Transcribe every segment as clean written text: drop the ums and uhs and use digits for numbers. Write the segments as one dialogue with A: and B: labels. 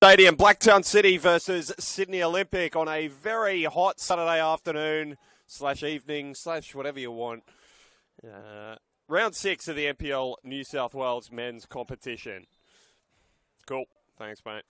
A: Stadium, Blacktown City versus Sydney Olympic on a very hot Saturday afternoon / evening / whatever you want. Round 6 of the NPL New South Wales men's competition. Cool. Thanks, mate.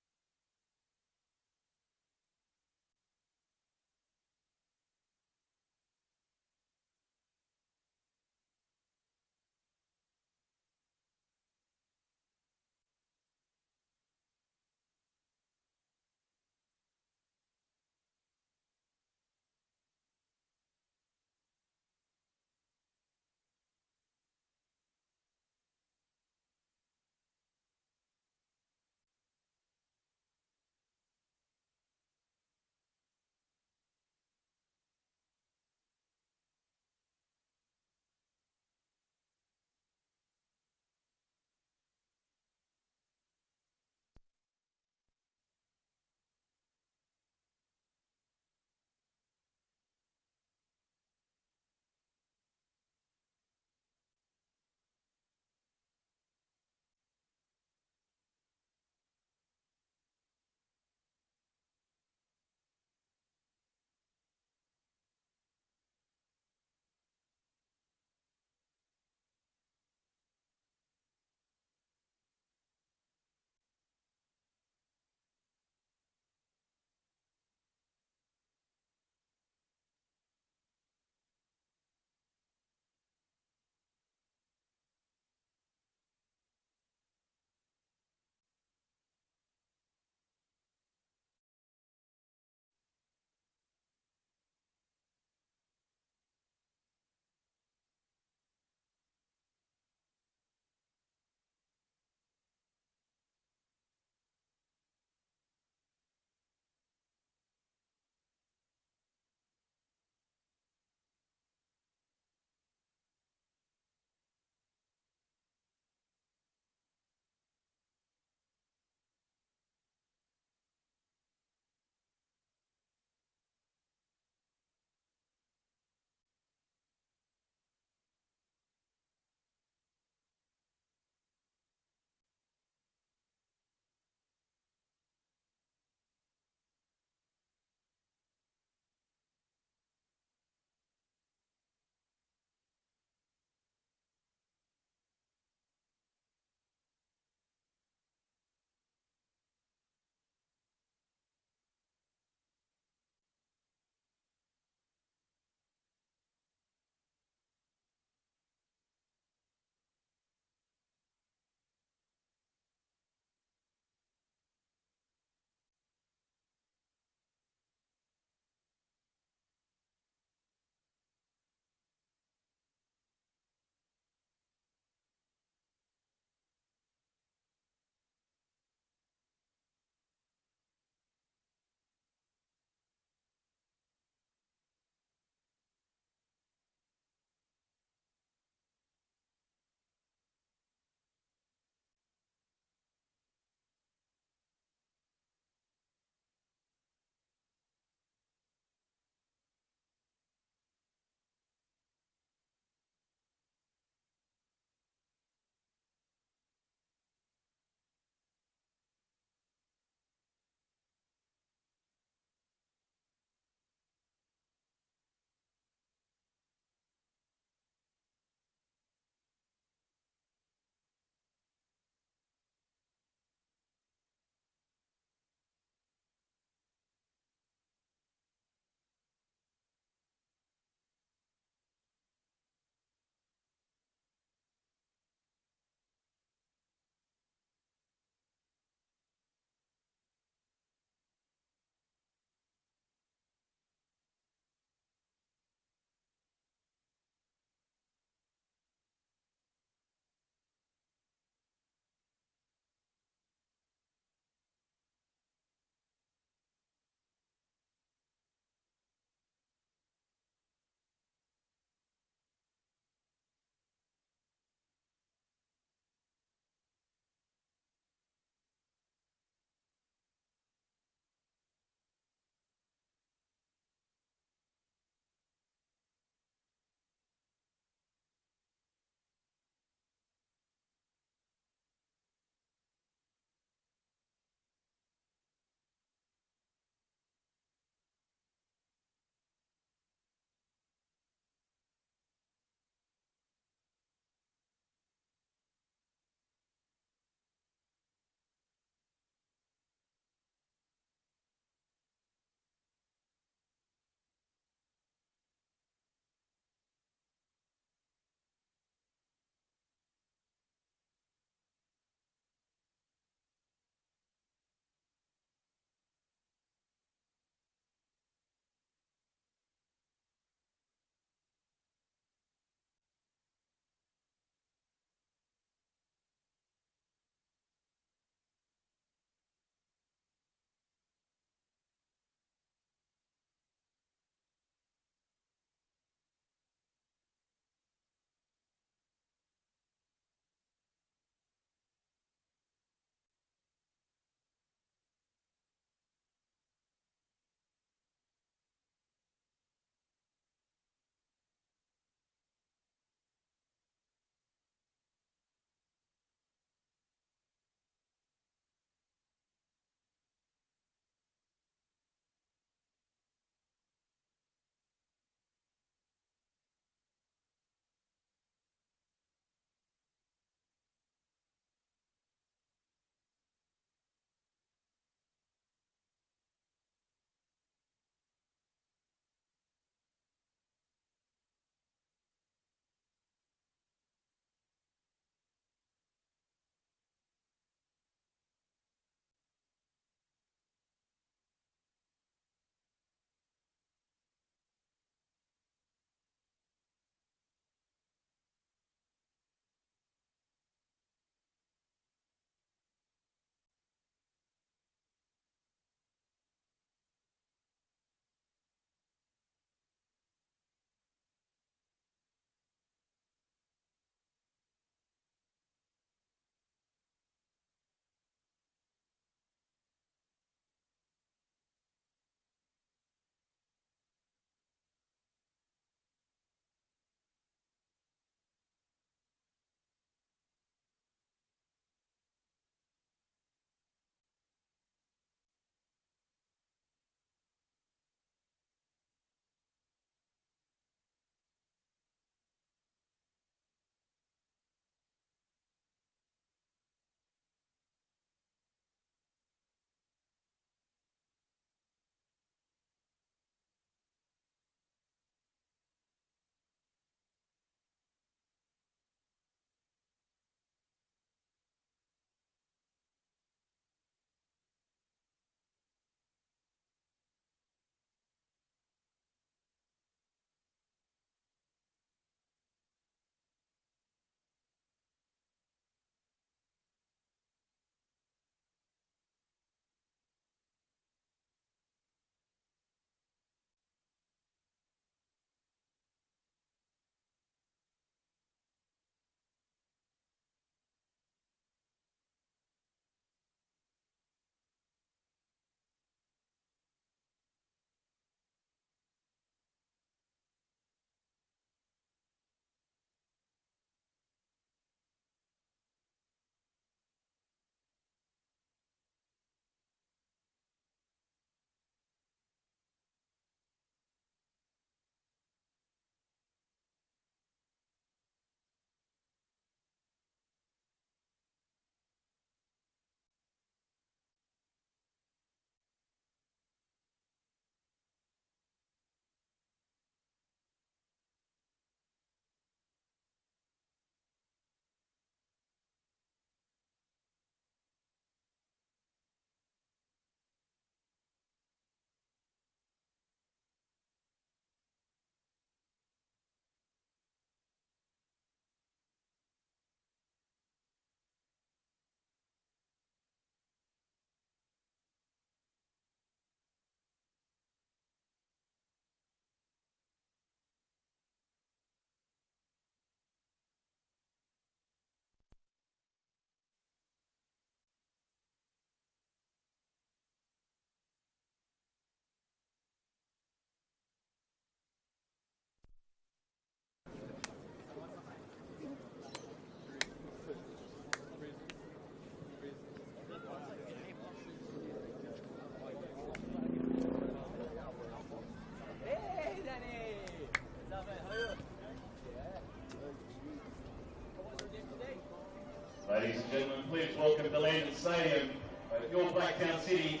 B: with the Landon Stadium, both your Blacktown City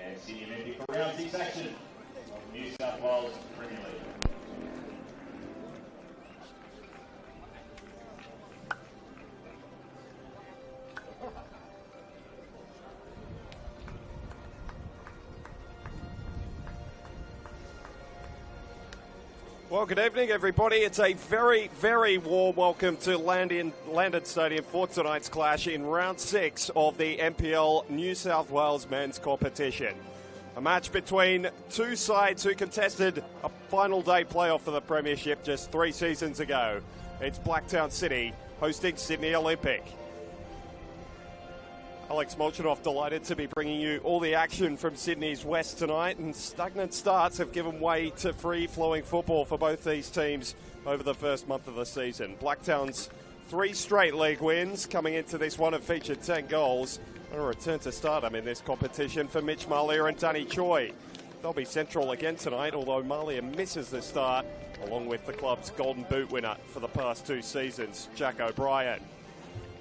B: and Sydney Olympic for round 6 action of the New South Wales Premier League.
A: Well, good evening, everybody. It's a very, very warm welcome to Landon Stadium for tonight's clash in round 6 of the NPL New South Wales men's competition. A match between two sides who contested a final day playoff for the Premiership just 3 seasons ago. It's Blacktown City hosting Sydney Olympic. Alex Molchanoff delighted to be bringing you all the action from Sydney's West tonight, and stagnant starts have given way to free-flowing football for both these teams over the first month of the season. Blacktown's 3 straight league wins coming into this one have featured 10 goals, and a return to stardom in this competition for Mitch Malia and Danny Choi. They'll be central again tonight, although Malia misses the start, along with the club's Golden Boot winner for the past 2 seasons, Jack O'Brien.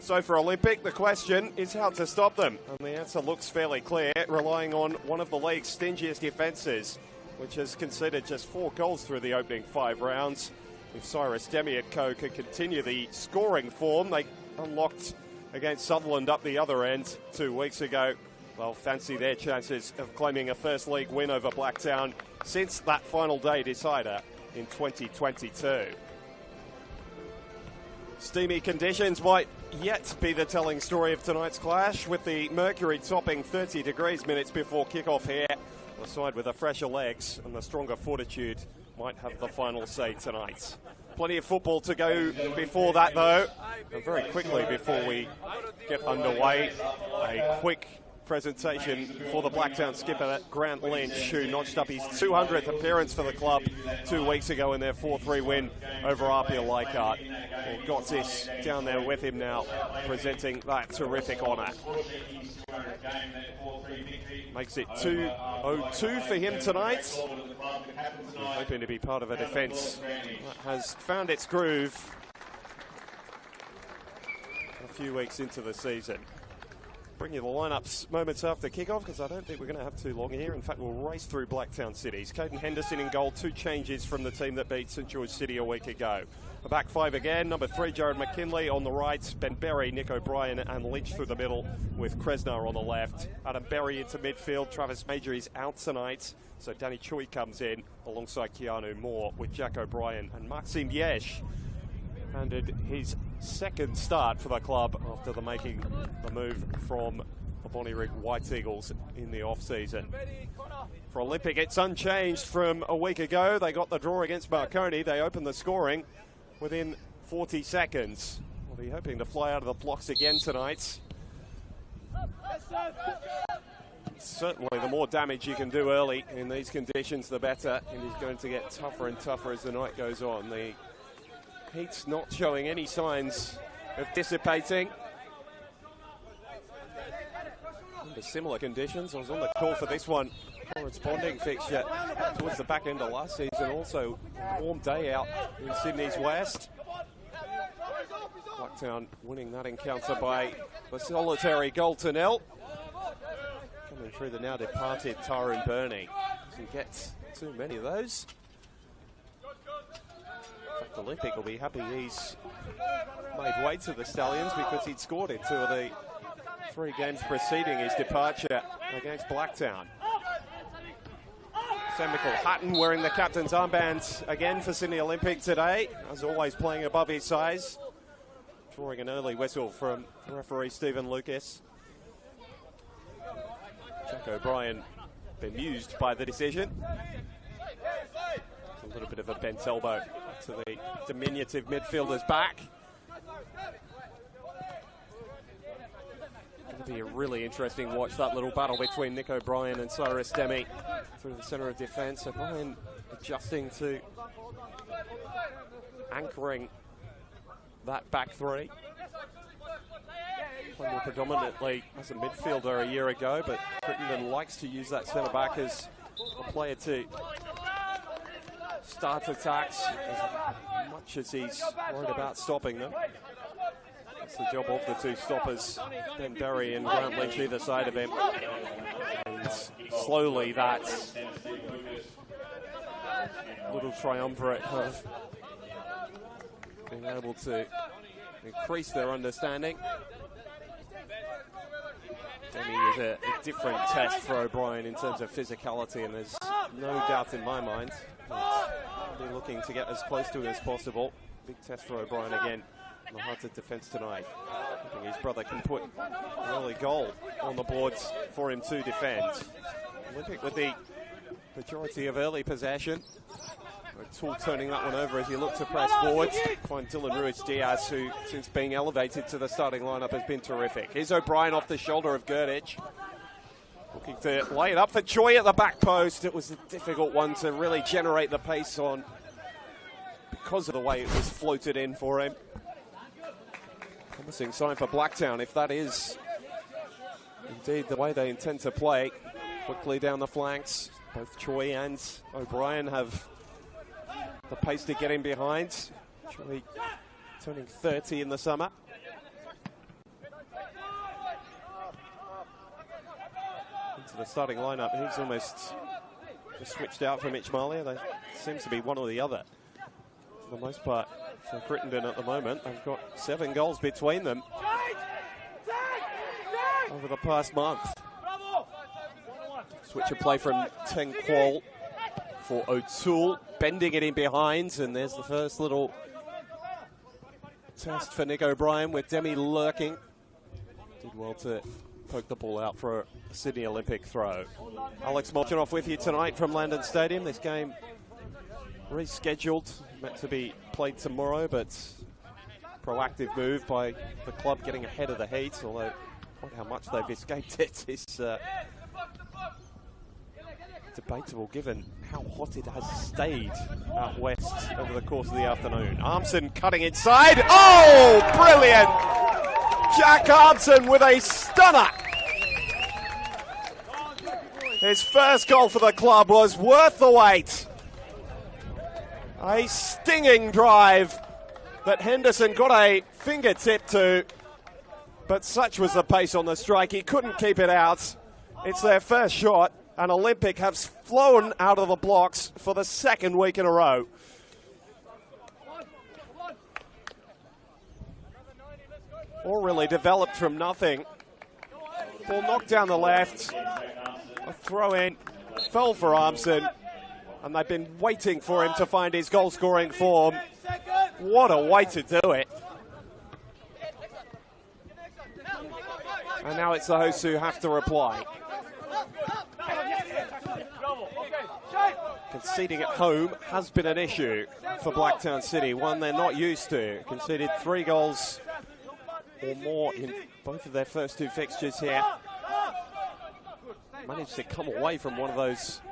A: So for Olympic, the question is how to stop them. And the answer looks fairly clear, relying on one of the league's stingiest defences, which has conceded just 4 goals through the opening 5 rounds. If Cyrus Demi and co could continue the scoring form they unlocked against Sutherland up the other end 2 weeks ago, they'll fancy their chances of claiming a first league win over Blacktown since that final day decider in 2022. Steamy conditions might yet be the telling story of tonight's clash, with the mercury topping 30 degrees minutes before kickoff here. The side with the fresher legs and the stronger fortitude might have the final say tonight. Plenty of football to go before that, though. And very quickly before we get underway, a quick presentation for the Blacktown skipper, Grant Lynch, who notched up his 200th appearance for the club 2 weeks ago in their 4-3 win over RPL Leichhardt. Well, got this down there with him now, presenting that terrific honour. Makes it 2-0-2 for him tonight. Hoping to be part of a defence that has found its groove a few weeks into the season. Bring you the lineups moments after kickoff, because I don't think we're going to have too long here. In fact, we'll race through Blacktown Cities. Caden Henderson in goal, 2 changes from the team that beat St George City a week ago. A back 5 again. Number 3, Jared McKinley on the right. Ben Berry, Nick O'Brien and Lynch through the middle with Kresnar on the left. Adam Berry into midfield. Travis Major is out tonight, so Danny Choi comes in alongside Keanu Moore with Jack O'Brien, and Maxim Yesh handed his second start for the club after making the move from the Bonnyrigg White Eagles in the off-season. For Olympic, it's unchanged from a week ago. They got the draw against Marconi. They opened the scoring within 40 seconds. We'll be hoping to fly out of the blocks again tonight. Certainly, the more damage you can do early in these conditions, the better. It is going to get tougher and tougher as the night goes on. The heat's not showing any signs of dissipating. Under similar conditions, I was on the call for this one, corresponding fixture towards the back end of last season. Also, a warm day out in Sydney's West. Blacktown winning that encounter by the solitary goal to nil. Coming through the now departed Tyrone Burney. Doesn't get too many of those. Olympic will be happy he's made way to the Stallions, because he'd scored in 2 of the 3 games preceding his departure against Blacktown. Sam Michael-Hutton wearing the captain's armband again for Sydney Olympic today, as always playing above his size, drawing an early whistle from referee Stephen Lucas. Jack O'Brien bemused by the decision. A little bit of a bent elbow to the diminutive midfielder's back. Going to be a really interesting watch, that little battle between Nick O'Brien and Cyrus Demi through the centre of defence. O'Brien adjusting to anchoring that back 3. Playing predominantly as a midfielder a year ago, but Crittenden likes to use that centre back as a player to start attacks as much as he's worried about stopping them. Gets the job off the two stoppers. Ben Berry and Grant Lynch either side of him. And slowly that little triumvirate have been able to increase their understanding. Demi is a different test for O'Brien in terms of physicality, and there's no doubt in my mind that he'll be looking to get as close to it as possible. Big test for O'Brien again in the heart of defence tonight. I think his brother can put an early goal on the boards for him to defend. Olympic with the majority of early possession. O'Toole turning that one over as he looked to press forward. Find Dylan Ruiz-Diaz, who since being elevated to the starting lineup has been terrific. Here's O'Brien off the shoulder of Gurditch. Looking to lay it up for Choi at the back post. It was a difficult one to really generate the pace on because of the way it was floated in for him. Promising sign for Blacktown if that is indeed the way they intend to play. Quickly down the flanks. Both Choi and O'Brien have the pace to get in behind. Choi turning 30 in the summer. Into the starting lineup. He's almost just switched out from Mitch Malia. There seems to be one or the other. For the most part, for Crittenden at the moment, they've got 7 goals between them over the past month. Switch of play from Teng Kwol for O'Toole, bending it in behind, and there's the first little test for Nick O'Brien with Demi lurking. Did well to poke the ball out for a Sydney Olympic throw. Alex Molchanov with you tonight from Landon Stadium. This game rescheduled, meant to be played tomorrow, but proactive move by the club getting ahead of the heat, although quite how much they've escaped it is debatable given how hot it has stayed out west over the course of the afternoon. Armson cutting inside. Oh, brilliant! Jack Armson with a stunner. His first goal for the club was worth the wait. A stinging drive that Henderson got a fingertip to, but such was the pace on the strike, he couldn't keep it out. It's their first shot, and Olympic have flown out of the blocks for the second week in a row. All really developed from nothing. Ball knocked down the left, a throw in, fell for Armson, and they've been waiting for him to find his goal-scoring form. What a way to do it. And now it's the hosts who have to reply. Conceding at home has been an issue for Blacktown City, one they're not used to. Conceded 3 goals or more in both of their first 2 fixtures here. Managed to come away from one of those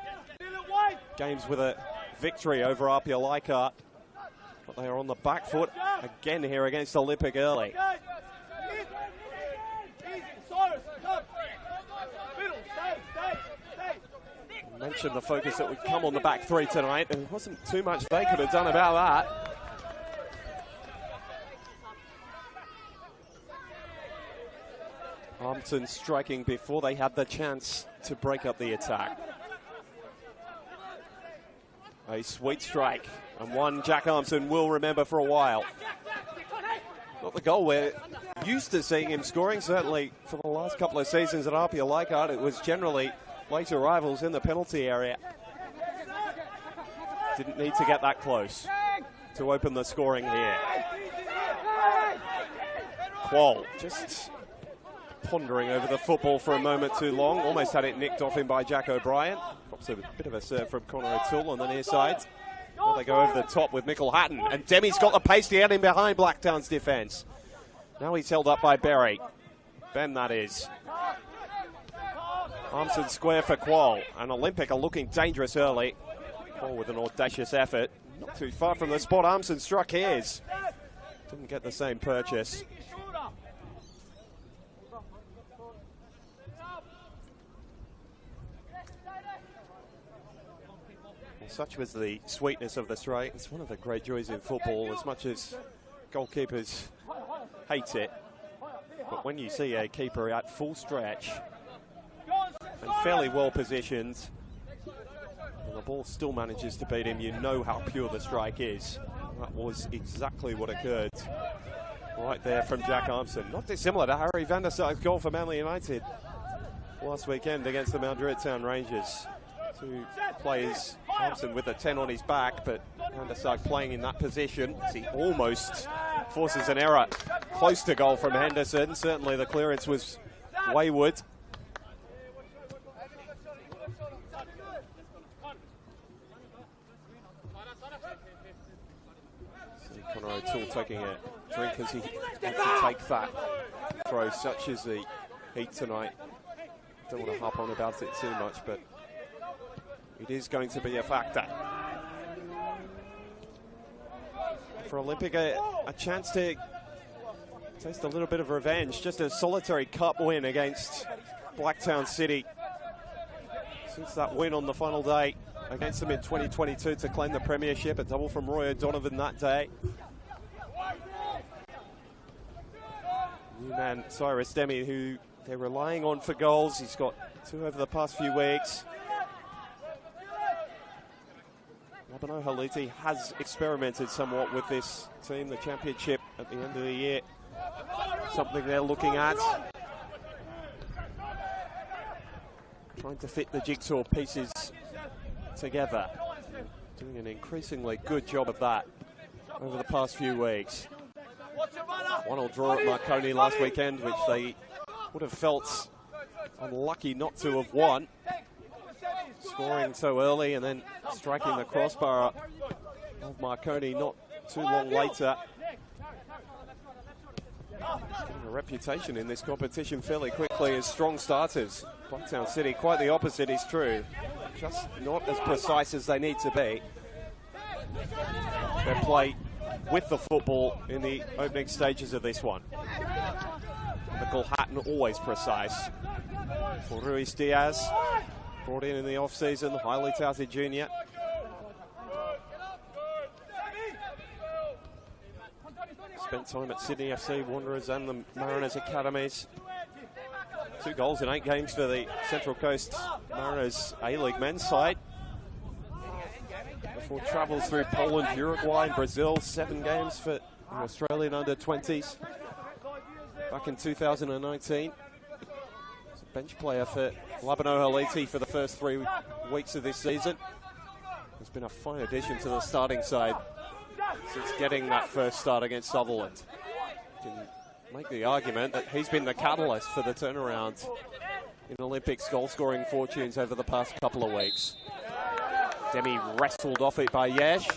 A: games with a victory over RPL Leichhardt, but they are on the back foot again here against Olympic early. I mentioned the focus that would come on the back 3 tonight, and there wasn't too much they could have done about that. Armson striking before they had the chance to break up the attack. A sweet strike, and one Jack Armson will remember for a while. Not the goal we're used to seeing him scoring, certainly for the last couple of seasons at RPL Leichhardt. It was generally late arrivals in the penalty area. Didn't need to get that close to open the scoring here. Kwol just pondering over the football for a moment too long. Almost had it nicked off him by Jack O'Brien. Pops a bit of a serve from Connor O'Toole on the near side. Now they go over the top with Michael Hatton. And Demi's got the pace to get him behind Blacktown's defence. Now he's held up by Berry. Ben, that is. Armson square for Kwol. And Olympic are looking dangerous early. Kwol with an audacious effort. Not too far from the spot Armson struck his. Didn't get the same purchase. Such was the sweetness of the strike. It's one of the great joys in football. As much as goalkeepers hate it, But when you see a keeper at full stretch and fairly well positioned, and the ball still manages to beat him, you know how pure the strike is. That was exactly what occurred right there from Jack Armson. Not dissimilar to Harry van der Saagh's goal for Manly United last weekend against the Mount Druitt Town Rangers. Two players, Armson with a 10 on his back, but van der Saagh playing in that position as he almost forces an error close to goal from Henderson. Certainly the clearance was wayward. See Connor O'Toole taking a drink as he had to take that throw, such as the heat tonight. Don't want to harp on about it too much, but it is going to be a factor. For Olympic, a chance to taste a little bit of revenge. Just a solitary cup win against Blacktown City. Since that win on the final day against them in 2022 to claim the premiership, a double from Roy O'Donovan that day. New man Cyrus Demi, who they're relying on for goals. He's got 2 over the past few weeks. Labano Haliti has experimented somewhat with this team, the championship at the end of the year. Something they're looking at. Trying to fit the jigsaw pieces together. Doing an increasingly good job of that over the past few weeks. 1-1 draw at Marconi last weekend, which they would have felt unlucky not to have won. Scoring so early and then striking the crossbar of Marconi not too long later. Getting a reputation in this competition fairly quickly as strong starters. Blacktown City, quite the opposite is true. Just not as precise as they need to be. They play with the football in the opening stages of this one. Michael Hatton always precise. For Ruiz Diaz, brought in the off-season, highly touted junior. Spent time at Sydney FC, Wanderers and the Mariners Academies. 2 goals in 8 games for the Central Coast Mariners A-League men's side. Before travels through Poland, Uruguay and Brazil. 7 games for the Australian under-20s. Back in 2019. He's a bench player for Labano Haliti for the first 3 weeks of this season. He's been a fine addition to the starting side since getting that first start against Sutherland. Can make the argument that he's been the catalyst for the turnaround in Olympics goal-scoring fortunes over the past couple of weeks. Demi wrestled off it by Yesh,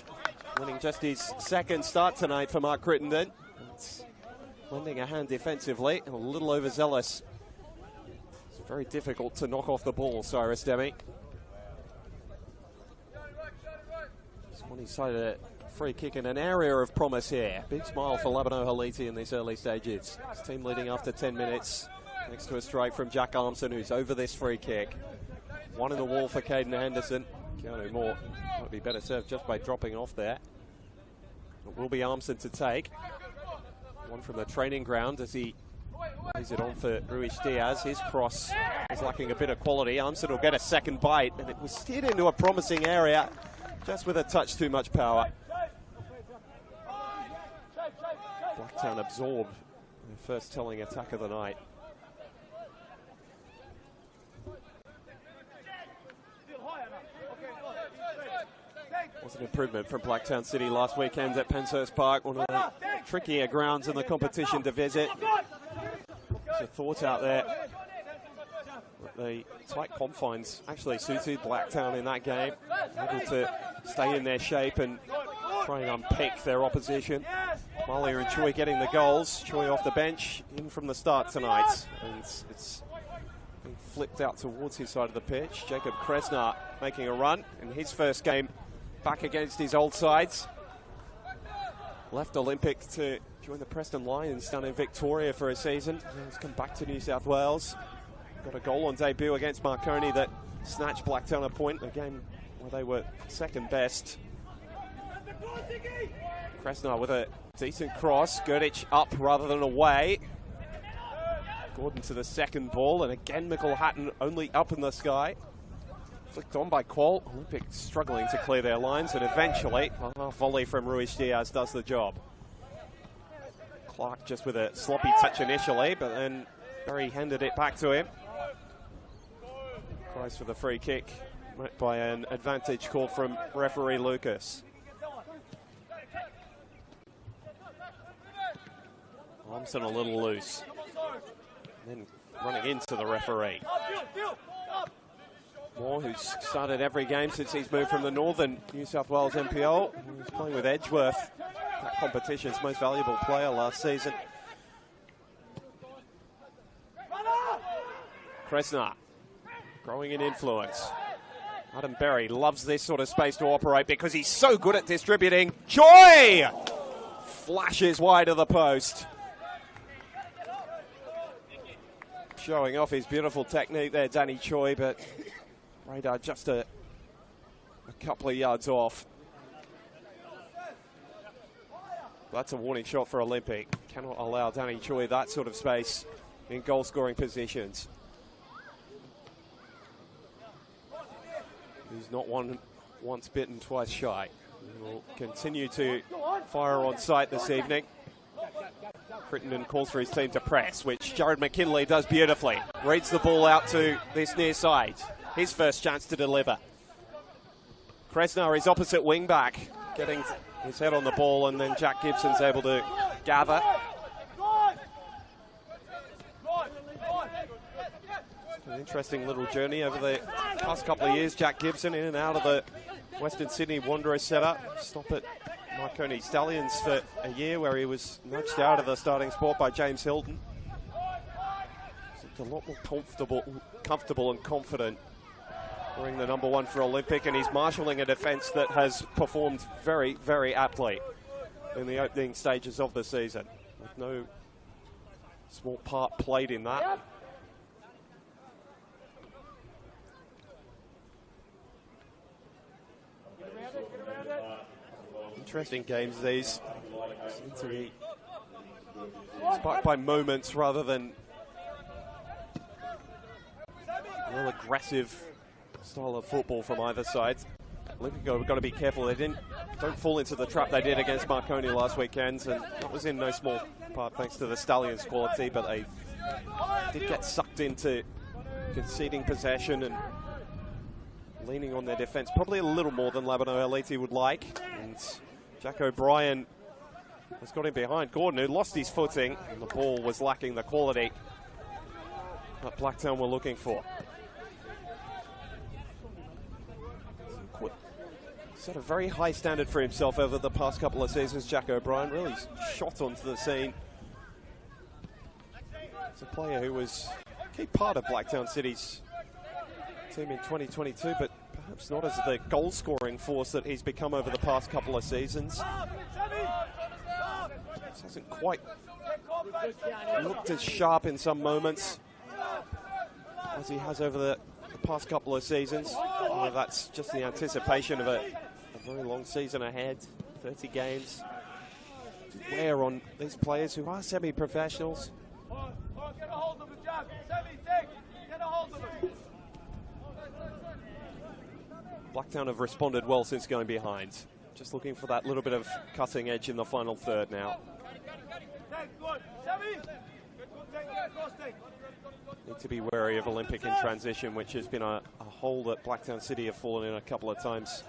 A: winning just his 2nd start tonight for Mark Crittenden. It's lending a hand defensively and a little overzealous. It's very difficult to knock off the ball, Cyrus Demi. He's cited a free kick in an area of promise here. Big smile for Labano Haliti in these early stages. His team leading after 10 minutes, next to a strike from Jack Armson, who's over this free kick. 1 in the wall for Caden Henderson. Keanu Moore might be better served just by dropping off there. It will be Armson to take. 1 from the training ground as he lays it on for Ruiz Diaz. His cross is lacking a bit of quality. Armson will get a second bite, and it was steered into a promising area, just with a touch too much power. Blacktown absorbed the first telling attack of the night. Was an improvement from Blacktown City last weekend at Penshurst Park, one of the trickier grounds in the competition to visit. There's a thought out there that the tight confines actually suited Blacktown in that game, able to stay in their shape and try and unpick their opposition. Malia and Choi getting the goals. Choi off the bench, in from the start tonight, and it's been flipped out towards his side of the pitch. Jacob Kresnar making a run in his first game back against his old sides. Left Olympic to join the Preston Lions down in Victoria for a season. He's come back to New South Wales. Got a goal on debut against Marconi that snatched Blacktown a point, a game where they were 2nd best. Kresnar with a decent cross. Gurdich up rather than away. Gordon to the second ball, and again Mickelhatton only up in the sky. Flicked on by Qual. Olympic struggling to clear their lines, and eventually a half volley from Ruiz Diaz does the job. Clark just with a sloppy touch initially, but then Berry handed it back to him. Tries for the free kick, met by an advantage call from referee Lucas. Thompson a little loose. Then running into the referee. Moore, who's started every game since he's moved from the Northern New South Wales NPL. He's playing with Edgeworth, that competition's most valuable player last season. Kresnar, growing in influence. Adam Berry loves this sort of space to operate because he's so good at distributing. Choi! Flashes wide of the post. Showing off his beautiful technique there, Danny Choi, but radar just a couple of yards off. That's a warning shot for Olympic. Cannot allow Danny Choi that sort of space in goal-scoring positions. He's not once bitten, twice shy. He will continue to fire on sight this evening. Crittenden calls for his team to press, which Jared McKinley does beautifully. Reads the ball out to this near side. His first chance to deliver. Kresnar is opposite wing back, getting his head on the ball, and then Jack Gibson's able to gather. An interesting little journey over the past couple of years. Jack Gibson in and out of the Western Sydney Wanderers setup. Stop at Marconi Stallions for a year where he was nudged out of the starting spot by James Hilton. He's a lot more comfortable and confident wearing the number 1 for Olympic, and he's marshalling a defence that has performed very, very aptly in the opening stages of the season, with no small part played in that. Interesting games these. Seem to be sparked by moments rather than real aggressive style of football from either side. Olympic have got to be careful they don't fall into the trap they did against Marconi last weekend, and that was in no small part thanks to the Stallions' quality, but they did get sucked into conceding possession and leaning on their defence, probably a little more than Labano Elite would like. And Jack O'Brien has got him behind Gordon, who lost his footing, and the ball was lacking the quality that Blacktown were looking for. Set a very high standard for himself over the past couple of seasons, Jack O'Brien. Really shot onto the scene. He's a player who was a key part of Blacktown City's team in 2022, but perhaps not as the goal-scoring force that he's become over the past couple of seasons. This hasn't quite looked as sharp in some moments as he has over the past couple of seasons. Well, that's just the anticipation of a very long season ahead, 30 games to wear on these players who are semi-professionals. Blacktown have responded well since going behind. Just looking for that little bit of cutting edge in the final third now. Need to be wary of Olympic in transition, which has been a hole that Blacktown City have fallen in a couple of times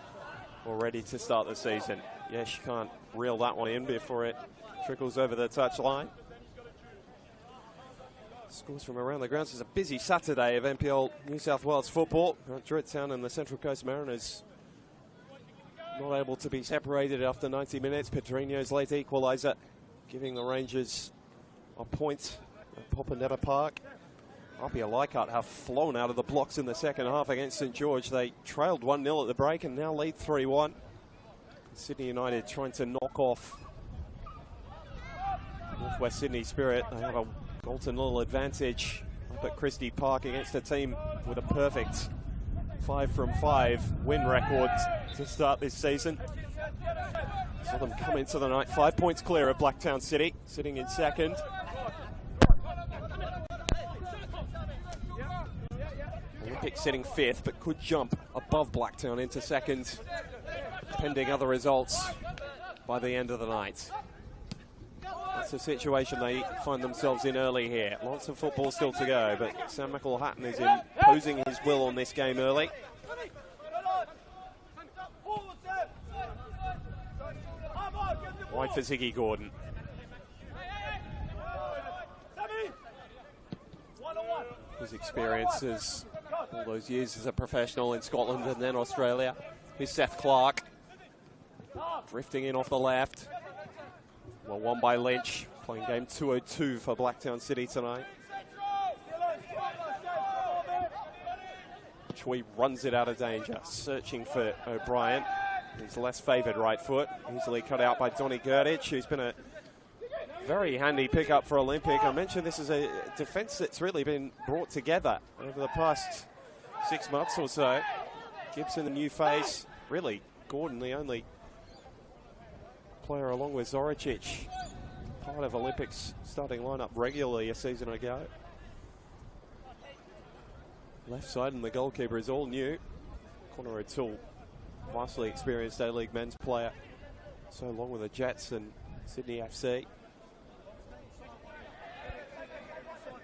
A: already to start the season. Yes, you can't reel that one in before it trickles over the touchline. Scores from around the grounds. It's a busy Saturday of NPL New South Wales football. Druitt Town and the Central Coast Mariners not able to be separated after 90 minutes. Pedrinho's late equaliser giving the Rangers a point at Popondetta Park. Apia Leichhardt have flown out of the blocks in the second half against St George. They trailed 1-0 at the break and now lead 3-1. Sydney United trying to knock off Northwest Sydney Spirit. They have a golden little advantage up at Christie Park against a team with a perfect 5 from 5 win record to start this season. Saw them come into the night 5 points clear of Blacktown City, sitting in second. Olympic sitting 5th, but could jump above Blacktown into 2nd, pending other results by the end of the night. That's the situation they find themselves in early here. Lots of football still to go, but Sam McElhatton is imposing his will on this game early. Wide for Ziggy Gordon. His experiences, all those years as a professional in Scotland and then Australia. Here's Seth Clark, drifting in off the left. Well, won by Lynch, playing game 202 for Blacktown City tonight. Choi runs it out of danger, searching for O'Brien. His less favoured right foot, easily cut out by Donny Gurditch, who's been a very handy pickup for Olympic. I mentioned this is a defence that's really been brought together over the past 6 months or so. Gibson, the new face. Really, Gordon, the only player along with Zoricic, part of Olympics starting lineup regularly a season ago. Left side and the goalkeeper is all new. Connor O'Toole, vastly experienced A-League men's player, so long with the Jets and Sydney FC.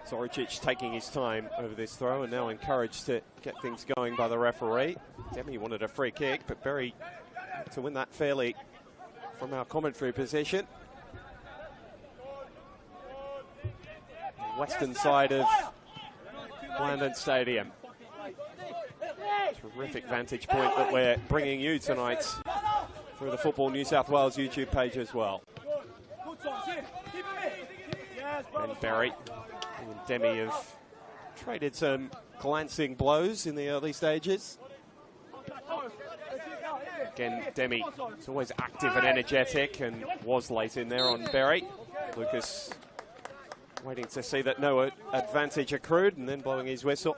A: Zoricic taking his time over this throw and now encouraged to get things going by the referee. Demi wanted a free kick, but Berry to win that fairly from our commentary position. Western side of Blandon Stadium. Terrific vantage point that we're bringing you tonight through the Football New South Wales YouTube page as well. And Berry and Demi have traded some glancing blows in the early stages. Again, Demi is always active and energetic and was late in there on Berry. Lucas waiting to see that no advantage accrued and then blowing his whistle.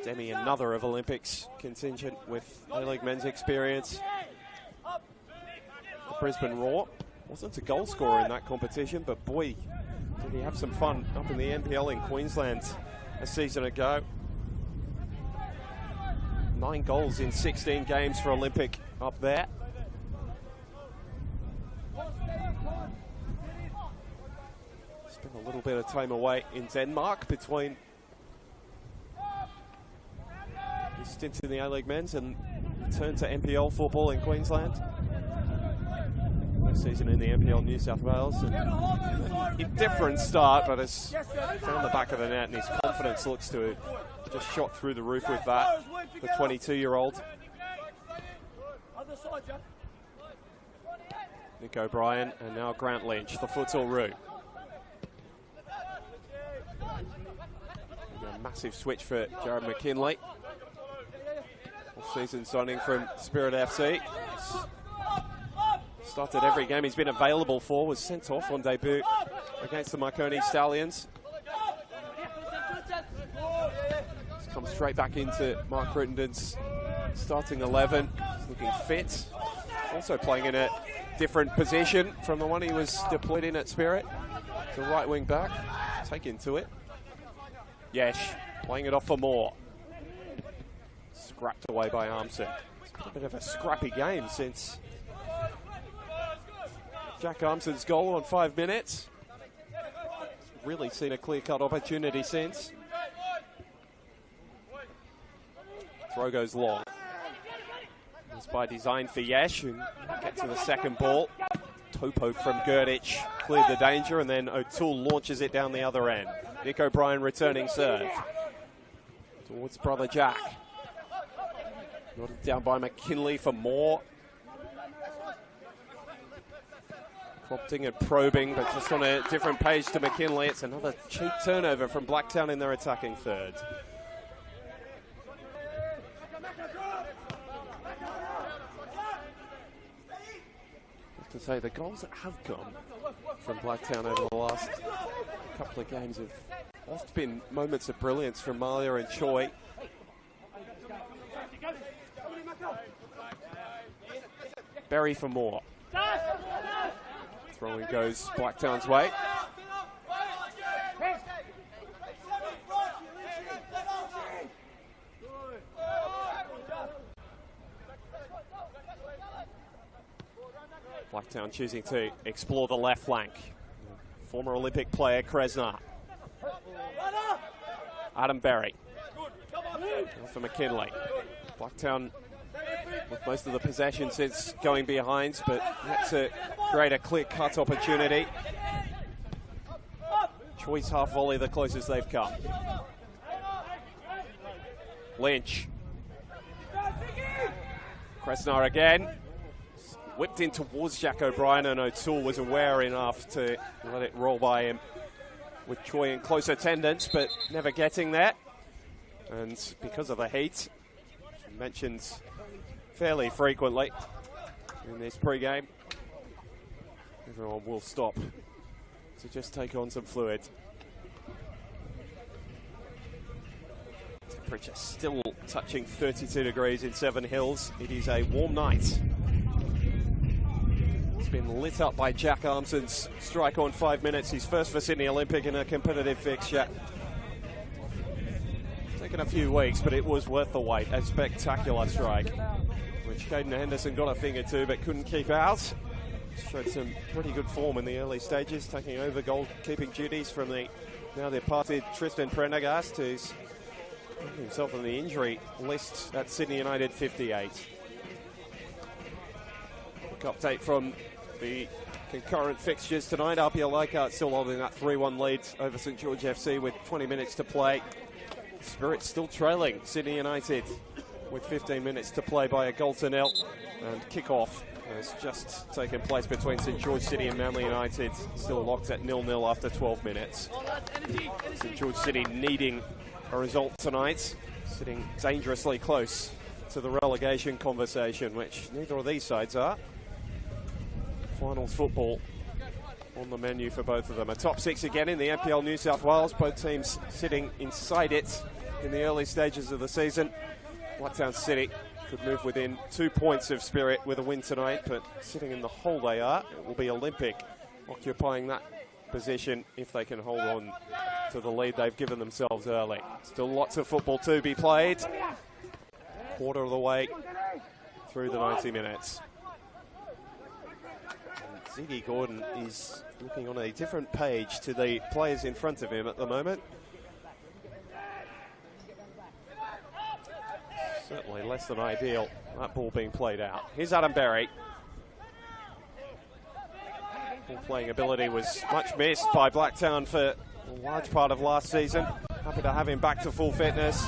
A: Demi, another of Olympics contingent with A-League men's experience. The Brisbane Roar wasn't a goal scorer in that competition, but boy, did he have some fun up in the NPL in Queensland a season ago. 9 goals in 16 games for Olympic up there. Spent a little bit of time away in Denmark between his stint in the A-League men's and returned to NPL football in Queensland. First season in the NPL New South Wales. And a different start, but has found the back of the net, and his confidence looks to have just shot through the roof with that, the 22-year-old. Nick O'Brien and now Grant Lynch, the futsal route. A massive switch for Jared McKinley. All-season signing from Spirit FC. Started every game he's been available for, was sent off on debut against the Marconi Stallions. He's come straight back into Mark Rittenden's starting 11. He's looking fit. Also playing in a different position from the one he was deployed in at Spirit. The right wing back, taking to it. Yesh, playing it off for Moore. Scrapped away by Armson. It's been a bit of a scrappy game since Jack Armson's goal on 5 minutes. Really seen a clear-cut opportunity since. Throw goes long. It's by design for Yesh, and get to the second ball. Toe poke from Gurditch cleared the danger, and then O'Toole launches it down the other end. Nick O'Brien returning serve towards brother Jack. Nodded down by McKinley for more. Prompting and probing, but just on a different page to McKinley. It's another cheap turnover from Blacktown in their attacking third. To say the goals that have come from Blacktown over the last couple of games have often been moments of brilliance from Malia and Choi. Berry for more. Throwing goes Blacktown's way. Blacktown choosing to explore the left flank. Former Olympic player Kresnar. Adam Berry. For McKinley. Blacktown with most of the possession since going behind, but had to create a clear cut opportunity. Choice half volley, the closest they've come. Lynch. Kresnar again. Whipped in towards Jack O'Brien, and O'Toole was aware enough to let it roll by him with Choi in close attendance, but never getting there. And because of the heat, mentioned fairly frequently in this pre-game, everyone will stop to just take on some fluid. Temperature still touching 32 degrees in Seven Hills. It is a warm night. It's been lit up by Jack Armson's strike on 5 minutes. His first for Sydney Olympic in a competitive fixture. Taken a few weeks, but it was worth the wait. A spectacular strike, which Caden Henderson got a finger to, but couldn't keep out. Showed some pretty good form in the early stages, taking over goalkeeping duties from the now departed Tristan Prendergast, who's himself on the injury list at Sydney United 58. Quick update from the concurrent fixtures tonight. RPL Leichhardt still holding that 3-1 lead over St George FC with 20 minutes to play. Spirit still trailing Sydney United with 15 minutes to play by a goal to nil. And kickoff has just taken place between St George City and Manly United, still locked at 0-0 after 12 minutes. St George City needing a result tonight, sitting dangerously close to the relegation conversation, which neither of these sides are. Finals football on the menu for both of them. A top six again in the NPL New South Wales, both teams sitting inside it in the early stages of the season. Blacktown City could move within 2 points of Spirit with a win tonight, but sitting in the hole they are, it will be Olympic occupying that position if they can hold on to the lead they've given themselves early. Still lots of football to be played. Quarter of the way through the 90 minutes. And Ziggy Gordon is looking on a different page to the players in front of him at the moment. Certainly less than ideal, that ball being played out. Here's Adam Berry. Ball playing ability was much missed by Blacktown for a large part of last season. Happy to have him back to full fitness.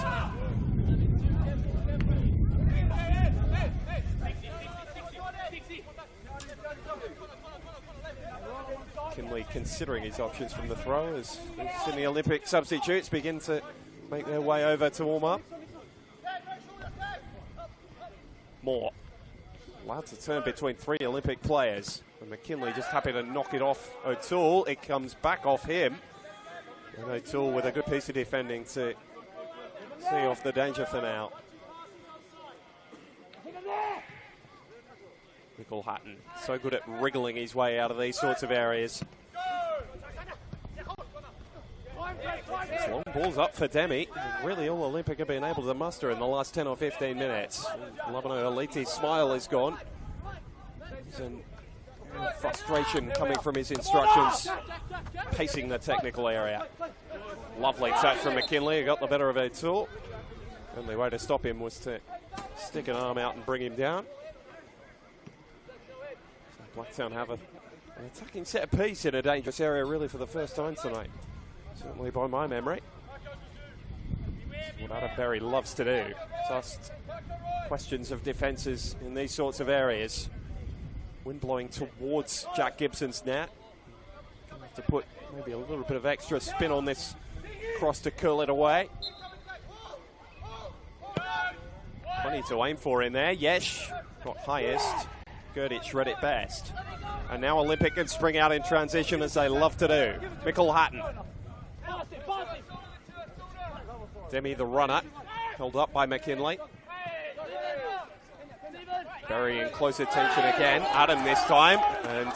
A: Kinley considering his options from the throw as Sydney Olympic substitutes begin to make their way over to warm up. Moore allowed to turn between three Olympic players, and McKinley just happy to knock it off O'Toole. It comes back off him, and O'Toole with a good piece of defending to see off the danger for now. Michael Hatton, so good at wriggling his way out of these sorts of areas. These long balls up for Demi. Really all Olympic have been able to muster in the last 10 or 15 minutes. Labano Aliti's smile is gone. And frustration coming from his instructions, pacing the technical area. Lovely touch from McKinley, he got the better of O'Toole. The only way to stop him was to stick an arm out and bring him down. So Blacktown have an attacking set piece in a dangerous area really for the first time tonight. Certainly by my memory. What Adam Berry loves to do. Just questions of defences in these sorts of areas. Wind blowing towards Jack Gibson's net. Gonna have to put maybe a little bit of extra spin on this cross to curl it away. Plenty to aim for in there. Yesh got highest. Gurditch read it best. And now Olympic can spring out in transition as they love to do. Michael Hatton. Demi the runner, held up by McKinley. Berry in close attention again. Adam this time, and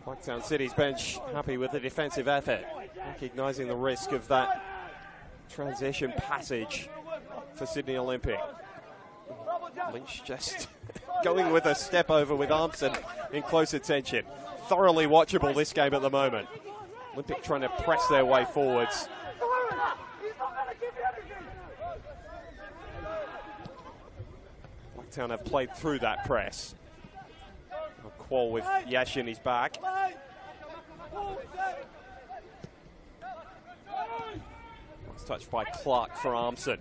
A: Blacktown City's bench happy with the defensive effort, recognising the risk of that transition passage for Sydney Olympic. Lynch just going with a step over with Armson in close attention. Thoroughly watchable this game at the moment. Olympic trying to press their way forwards. Blacktown have played through that press. A quarrel with Yash in his back. Nice touch by Clark for Armson.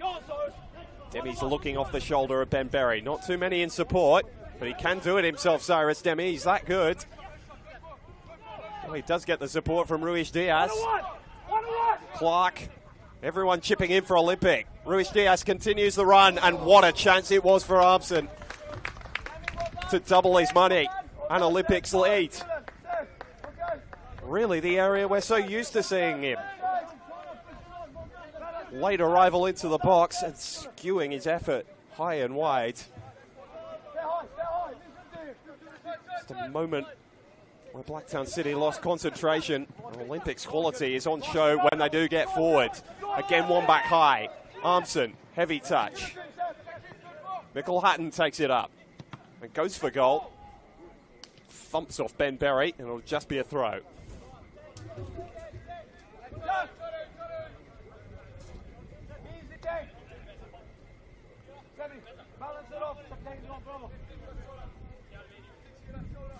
A: Demi's looking off the shoulder of Ben Berry. Not too many in support, but he can do it himself, Cyrus Demi. He's that good. Well, he does get the support from Ruiz Diaz. Clark, everyone chipping in for Olympic. Ruiz Diaz continues the run, and what a chance it was for Armson to double his money and Olympic's lead. Really the area we're so used to seeing him. Late arrival into the box and skewing his effort high and wide. Just a moment where Blacktown City lost concentration. Olympics quality is on show when they do get forward. Again, one back high. Armson, heavy touch. Mickelhatton takes it up and goes for goal. Thumps off Ben Berry, and it'll just be a throw.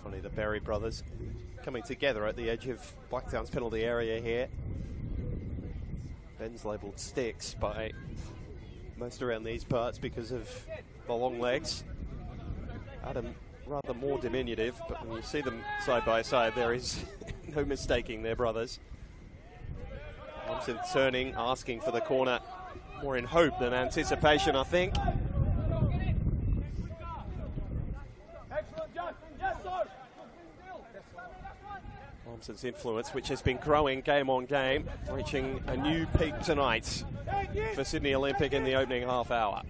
A: Funny, the Berry brothers coming together at the edge of Blacktown's penalty area here. Ben's labelled sticks by most around these parts because of the long legs. Adam rather more diminutive, but when you see them side by side, there is no mistaking they're brothers. Thompson turning, asking for the corner, more in hope than anticipation, I think. Thompson's influence, which has been growing game on game, reaching a new peak tonight for Sydney Olympic in the opening half hour.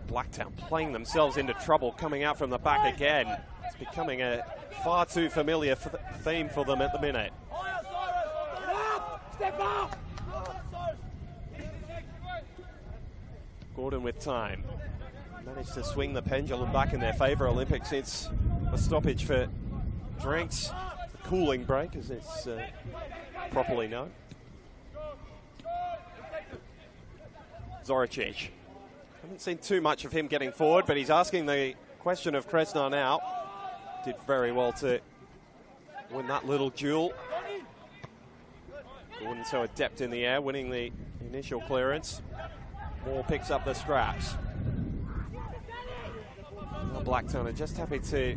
A: Blacktown playing themselves into trouble, coming out from the back again. It's becoming a far too familiar theme for them at the minute. Gordon with time. Managed to swing the pendulum back in their favour. Olympic since a stoppage for drinks, a cooling break as it's properly known. Zoricic. Haven't seen too much of him getting forward, but he's asking the question of Kresnar now. Did very well to win that little duel. Gordon so adept in the air, winning the initial clearance. Moore picks up the scraps. Now Blacktown are just happy to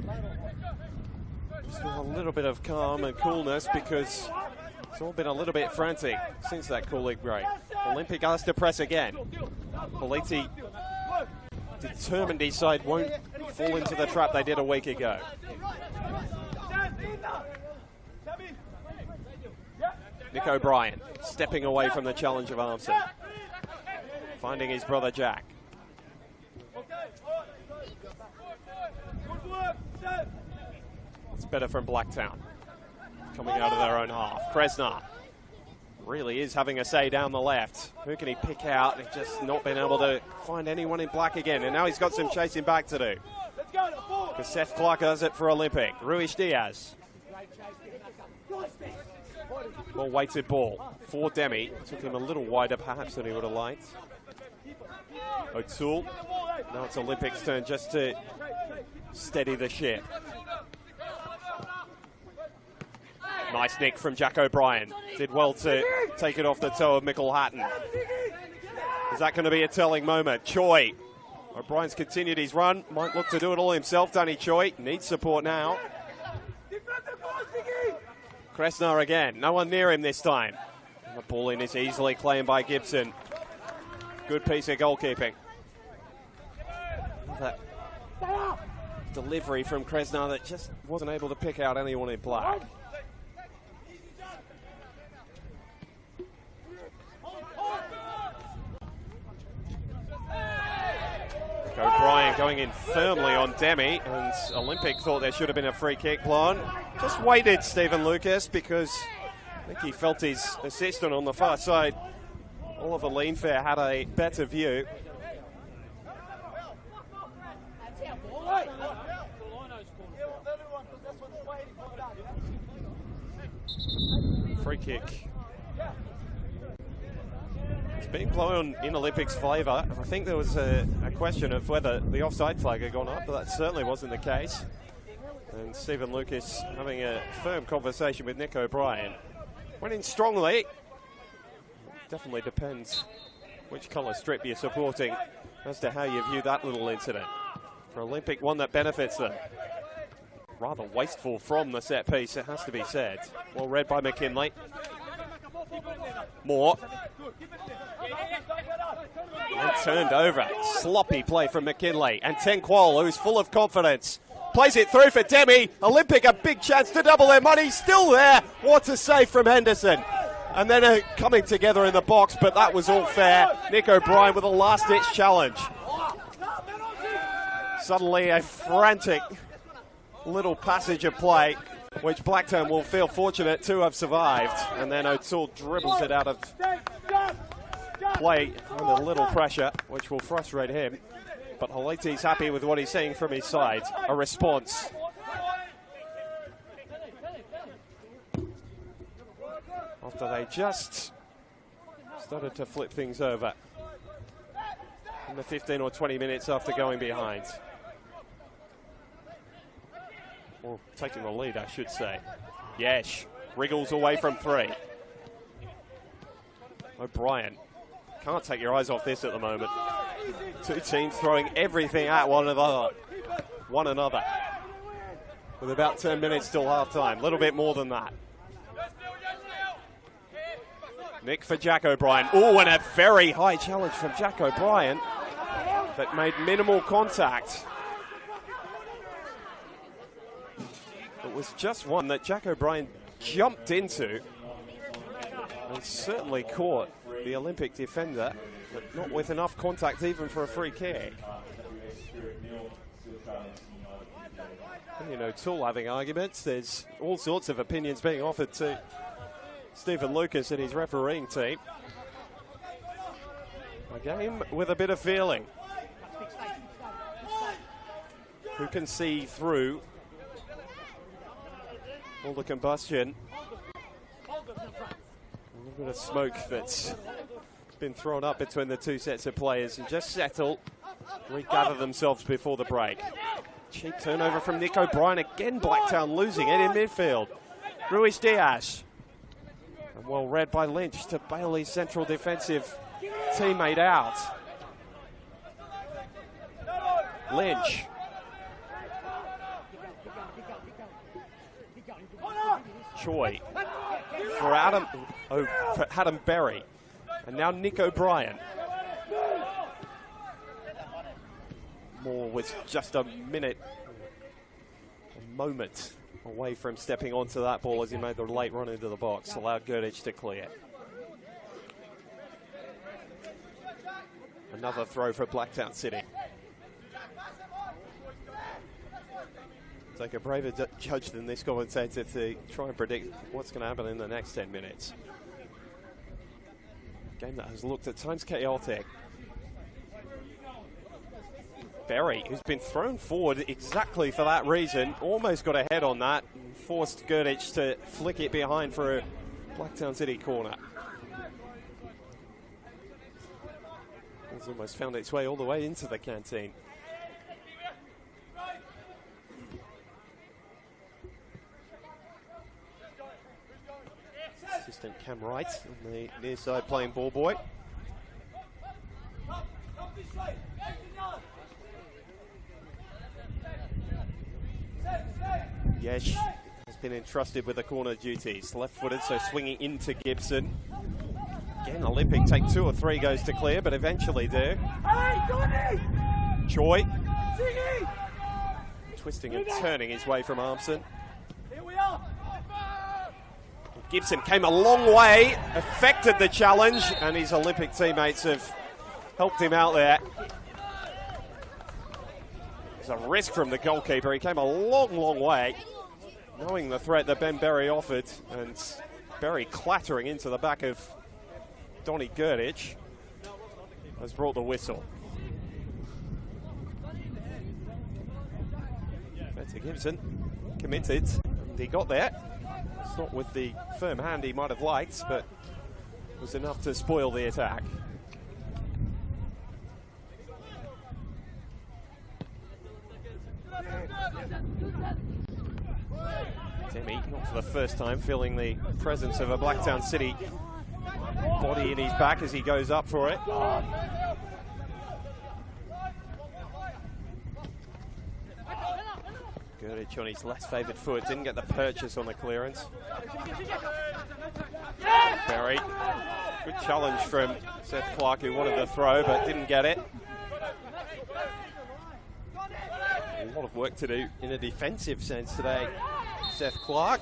A: just have a little bit of calm and coolness because it's all been a little bit frantic since that cooling break. Olympic asked to press again. Politi determined his side won't fall into the trap they did a week ago. Nick O'Brien stepping away from the challenge of Armson. Finding his brother Jack. It's better from Blacktown. Coming out of their own half. Kresnar really is having a say down the left. Who can he pick out? He's just not been able to find anyone in black again. And now he's got some chasing back to do. Because Seth Clark does it for Olympic. Ruiz Diaz. Well weighted ball for Demi. Took him a little wider perhaps than he would have liked. O'Toole. Now it's Olympic's turn just to steady the ship. Nice nick from Jack O'Brien. Did well to take it off the toe of Mickelhatton. Is that going to be a telling moment? Choi. O'Brien's continued his run. Might look to do it all himself. Danny Choi needs support now. Kresnar again. No one near him this time. And the ball in is easily claimed by Gibson. Good piece of goalkeeping. That delivery from Kresnar that just wasn't able to pick out anyone in black. O'Brien going in firmly on Demi, and Olympic thought there should have been a free kick blown. Just waited, Stephen Lucas, because I think he felt his assistant on the far side, Oliver Leanfair, had a better view. Free kick. It's been blown in Olympic's favour. I think there was a question of whether the offside flag had gone up, but that certainly wasn't the case. And Stephen Lucas having a firm conversation with Nick O'Brien. Went in strongly. Definitely depends which colour strip you're supporting as to how you view that little incident. For Olympic, one that benefits them. Rather wasteful from the set piece, it has to be said. Well read by McKinley. Moore. And turned over. Sloppy play from McKinley. And Tenquol, who's full of confidence, plays it through for Demi. Olympic, a big chance to double their money. Still there. What a save from Henderson. And then coming together in the box, but that was all fair. Nick O'Brien with a last-ditch challenge. Suddenly a frantic little passage of play, which Blacktown will feel fortunate to have survived. And then O'Toole dribbles it out of play under little pressure, which will frustrate him. But Haliti's happy with what he's seeing from his side. A response. After they just started to flip things over in the 15 or 20 minutes after going behind. Or taking the lead, I should say. Yesh wriggles away from three. O'Brien. Can't take your eyes off this at the moment. Two teams throwing everything at one another. With about 10 minutes till half-time. A little bit more than that. Nick for Jack O'Brien. Oh, and a very high challenge from Jack O'Brien that made minimal contact. It was just one that Jack O'Brien jumped into and certainly caught the Olympic defender, but not with enough contact even for a free kick. And, you know, Toole having arguments. There's all sorts of opinions being offered to Stephen Lucas and his refereeing team. A game with a bit of feeling. Who can see through all the combustion? A little bit of smoke that's been thrown up between the two sets of players and just settle, regather themselves before the break. Cheap turnover from Nick O'Brien. Again, Blacktown losing it in midfield. Ruiz Diaz. And well read by Lynch to bail his central defensive teammate out. Lynch. Choi for Adam Berry. And now Nick O'Brien. Moore was just a moment away from stepping onto that ball as he made the late run into the box, allowed Gurditch to clear. Another throw for Blacktown City. Take a braver judge than this commentator to try and predict what's going to happen in the next 10 minutes. Game that has looked at times chaotic. Berry, who's been thrown forward exactly for that reason, almost got ahead on that and forced Gurditch to flick it behind for a Blacktown City corner. It's almost found its way all the way into the canteen. Assistant Cam Wright on the near side playing ball boy. Yesh has been entrusted with the corner duties. Left-footed, so swinging into Gibson. Again, Olympic take 2 or 3 goes to clear, but eventually do. Choi. Twisting and turning his way from Armson. Gibson came a long way, affected the challenge, and his Olympic teammates have helped him out there. It's a risk from the goalkeeper. He came a long, long way, knowing the threat that Ben Berry offered, and Berry clattering into the back of Donny Gurditch has brought the whistle. Better Gibson committed, and he got there. It's not with the firm hand he might have liked, but it was enough to spoil the attack. Demi, not for the first time, feeling the presence of a Blacktown City body in his back as he goes up for it. Gurditch on his less favoured foot, didn't get the purchase on the clearance. Berry, good challenge from Seth Clark, who wanted the throw but didn't get it. A lot of work to do in a defensive sense today, Seth Clark.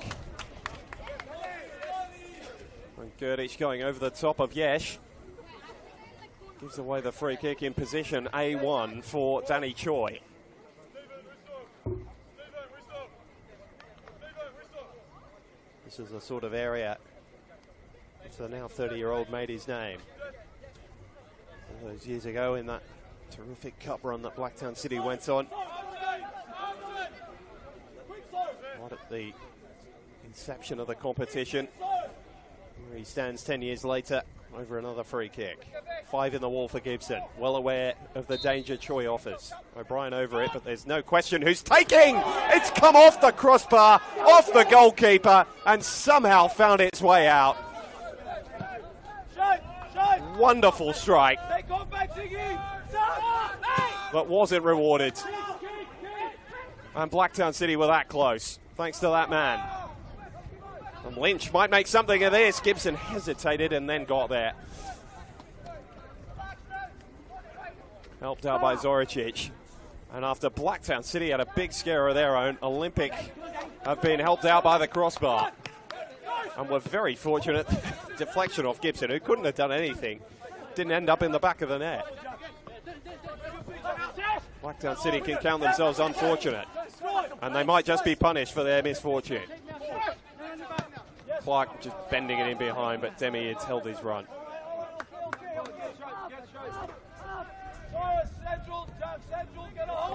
A: And Gurditch going over the top of Yesh. Gives away the free kick in position A1 for Danny Choi. This is the sort of area which the now 30-year-old made his name. All those years ago in that terrific cup run that Blacktown City went on. Right at the inception of the competition. Here he stands 10 years later over another free kick. 5 in the wall for Gibson. Well aware of the danger Choi offers. O'Brien over it, but there's no question who's taking. It's come off the crossbar, off the goalkeeper, and somehow found its way out. Wonderful strike, but wasn't rewarded. And Blacktown City were that close, thanks to that man. And Lynch might make something of this. Gibson hesitated and then got there. Helped out by Zoricic. And after Blacktown City had a big scare of their own, Olympic have been helped out by the crossbar. And were very fortunate. Deflection off Gibson, who couldn't have done anything. Didn't end up in the back of the net. Blacktown City can count themselves unfortunate. And they might just be punished for their misfortune. Clark just bending it in behind, but Demi had held his run.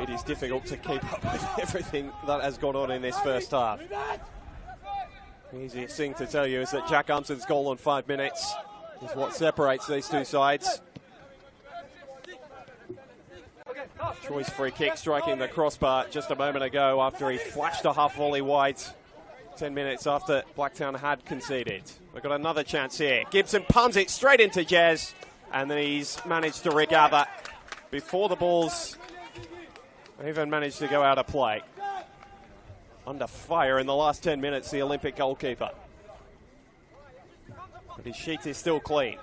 A: It is difficult to keep up with everything that has gone on in this first half. The easiest thing to tell you is that Jack Umson's goal in 5 minutes is what separates these two sides. Choice free kick striking the crossbar just a moment ago after he flashed a half volley wide 10 minutes after Blacktown had conceded. We've got another chance here. Gibson puns it straight into Jez, and then he's managed to regather before the ball's even managed to go out of play. Under fire in the last 10 minutes, the Olympic goalkeeper. But his sheet is still clean.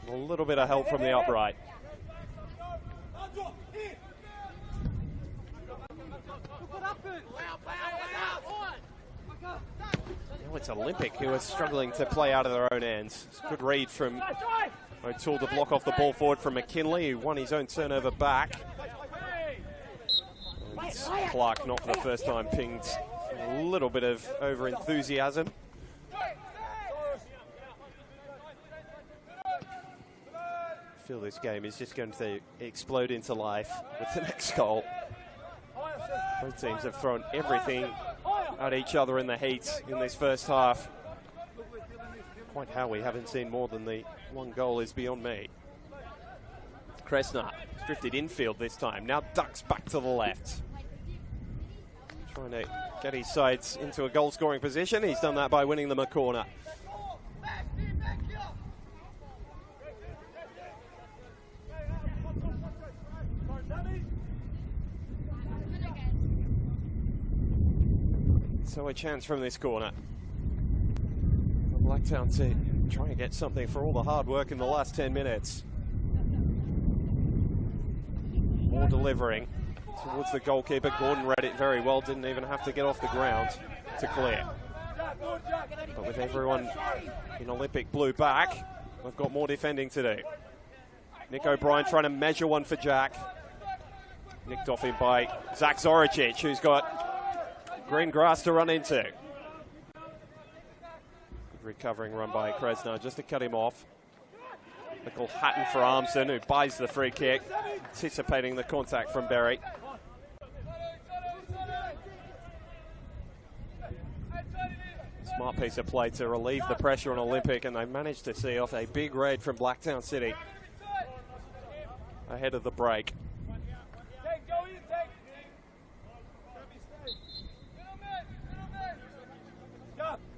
A: A little bit of help from the upright. Now it's Olympic who are struggling to play out of their own ends. It's a good read from O'Toole to block off the ball forward from McKinley, who won his own turnover back. And Clark, not for the first time, pinged a little bit of over-enthusiasm. I feel this game is just going to explode into life with the next goal. Both teams have thrown everything at each other in the heat in this first half. Quite how we haven't seen more than the one goal is beyond me. Kressner drifted infield this time, now ducks back to the left. Trying to get his sides into a goal-scoring position. He's done that by winning them a corner. So a chance from this corner. Blacktown to try and get something for all the hard work in the last 10 minutes. More delivering towards the goalkeeper. Gordon read it very well, didn't even have to get off the ground to clear. But with everyone in Olympic blue back, we've got more defending to do. Nick O'Brien trying to measure one for Jack. Nicked off him by Zach Zoricic, who's got green grass to run into. Good recovering run by Kresnar just to cut him off. Nickel Hatton for Armson, who buys the free kick, anticipating the contact from Berry. Smart piece of play to relieve the pressure on Olympic, and they managed to see off a big raid from Blacktown City ahead of the break.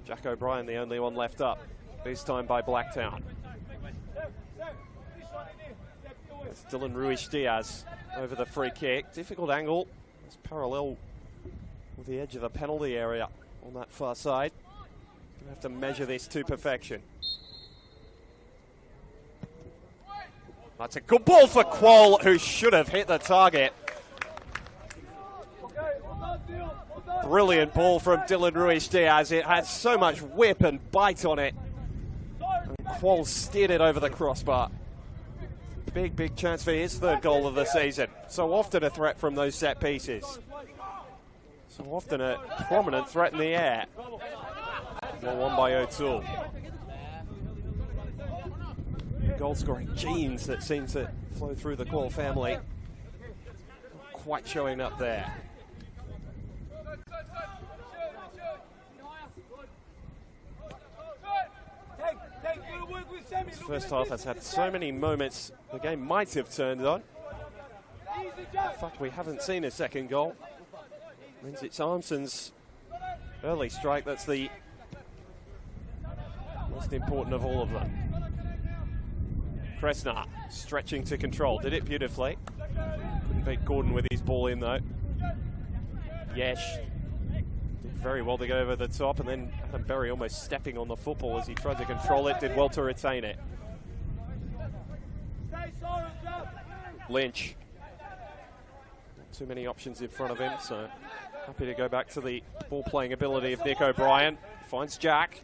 A: Jack O'Brien, the only one left up, this time by Blacktown. It's Dylan Ruiz-Diaz over the free kick. Difficult angle. It's parallel with the edge of the penalty area on that far side. Gonna have to measure this to perfection. That's a good ball for Quoll, who should have hit the target. Brilliant ball from Dylan Ruiz-Diaz. It had so much whip and bite on it. And Quoll steered it over the crossbar. Big, big chance for his third goal of the season. So often a threat from those set pieces. So often a prominent threat in the air. Well won by O'Toole. Goal-scoring genes that seem to flow through the Quoll family. Not quite showing up there. This first half has had so many moments the game might have turned on. In fact, we haven't seen a second goal. Means it's Armson's early strike that's the most important of all of them. Kresnar stretching to control, did it beautifully. Couldn't beat Gordon with his ball in though. Yesh did very well to get over the top, and then Adam Berry almost stepping on the football as he tried to control it, did well to retain it. Lynch. Not too many options in front of him, so happy to go back to the ball playing ability of Nick O'Brien. Finds Jack.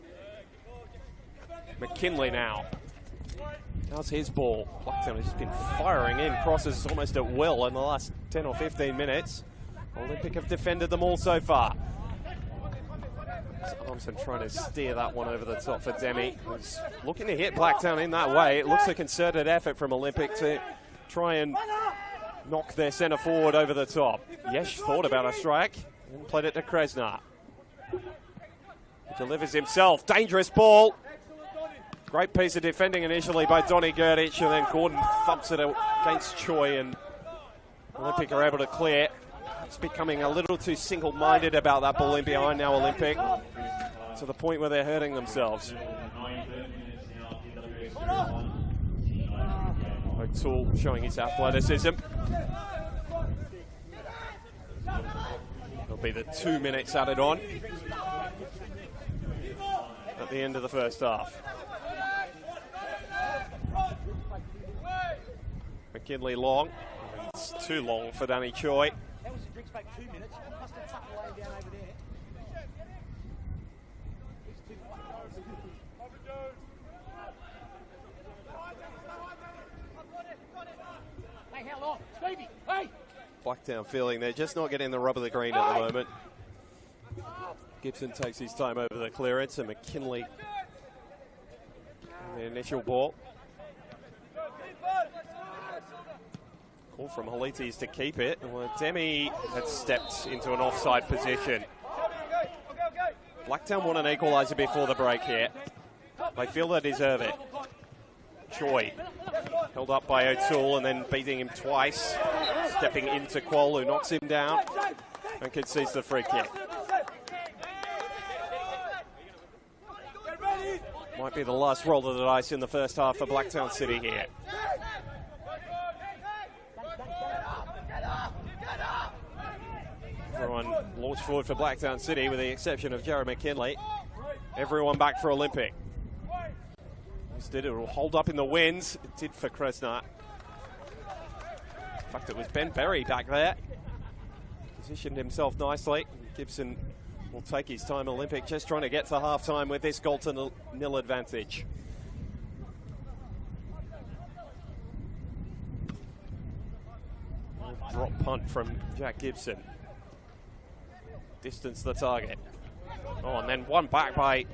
A: McKinley now. How's his ball? Blacktown has just been firing in crosses almost at will in the last 10 or 15 minutes. Olympic have defended them all so far. Armson trying to steer that one over the top for Demi, who's looking to hit Blacktown in that way. It looks a concerted effort from Olympic to try and knock their centre forward over the top. Yesh thought about a strike and played it to Kresnar. Delivers himself, dangerous ball. Great piece of defending initially by Donny Gerdich, and then Gordon thumps it against Choi, and Olympic are able to clear. It's becoming a little too single-minded about that ball in behind now, Olympic, to the point where they're hurting themselves. O'Toole showing his athleticism. It'll be the 2 minutes added on at the end of the first half. McKinley long. It's too long for Danny Choi.
C: That was the drinks back 2 minutes. Must have tucked the laying down over there. Hey, how long? Stevie, hey!
A: Blacktown feeling they're just not getting the rub of the green at the moment. Gibson takes his time over the clearance, and McKinley on the initial ball. Call from Halites to keep it. Well, Demi had stepped into an offside position. Blacktown want an equaliser before the break here. They feel they deserve it. Choi held up by O'Toole and then beating him twice. Stepping into Quoll, who knocks him down and concedes the free kick. Might be the last roll of the dice in the first half for Blacktown City here. Everyone launched forward for Blacktown City with the exception of Jared McKinley. Everyone back for Olympic. Instead it will hold up in the winds. It did for Kresnar. In fact, it was Ben Berry back there. Positioned himself nicely. Gibson will take his time. Olympic just trying to get to half-time with this goal to nil advantage. drop punt from Jack Gibson. Distance the target. Oh, and then one back by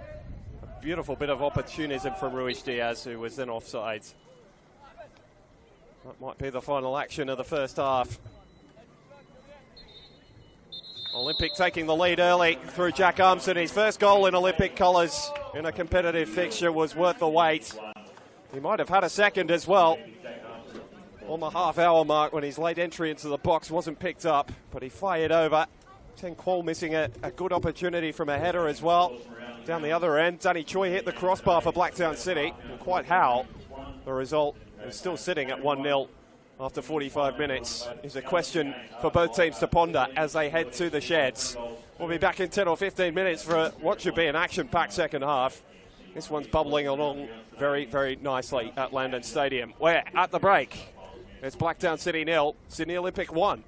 A: a beautiful bit of opportunism from Ruiz Diaz, who was then offside. That might be the final action of the first half. Olympic taking the lead early through Jack Armson. His first goal in Olympic colours in a competitive fixture was worth the wait. He might have had a second as well on the half-hour mark when his late entry into the box wasn't picked up, but he fired over. Ten Kwol missing a good opportunity from a header as well. Down the other end, Danny Choi hit the crossbar for Blacktown City. And quite how the result is still sitting at 1-0 after 45 minutes is a question for both teams to ponder as they head to the sheds. We'll be back in 10 or 15 minutes for what should be an action-packed second half. This one's bubbling along very, very nicely at Landon Stadium. Where at the break, it's Blacktown City 0, Sydney Olympic 1.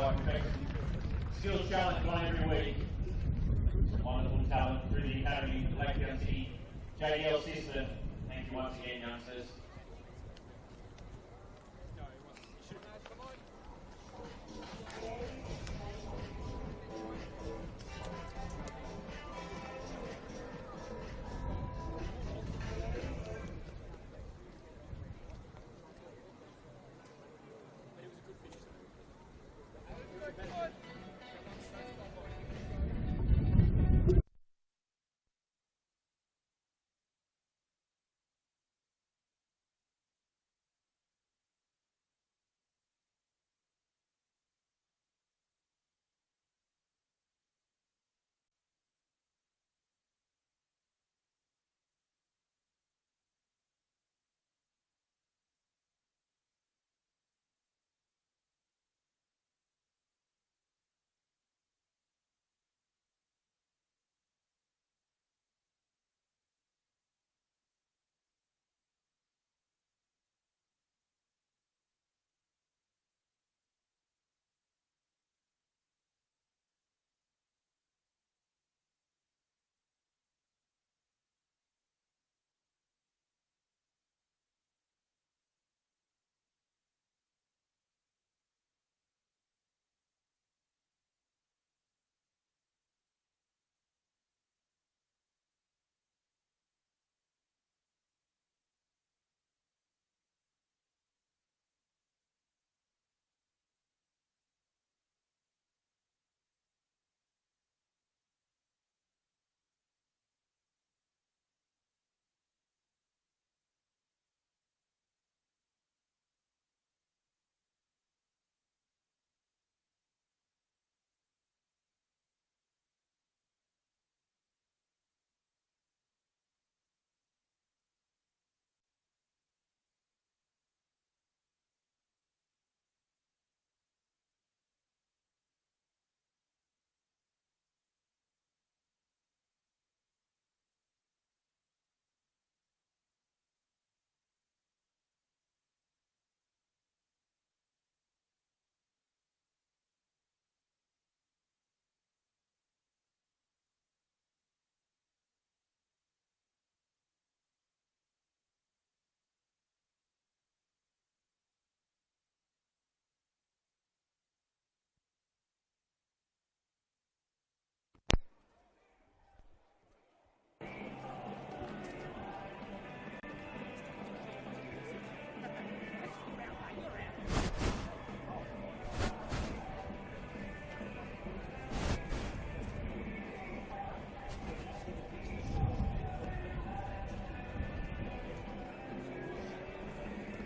B: I expect skills challenge one every week. Some wonderful talent through the Academy of Blacktown City JDL system. Thank you once again, youngsters.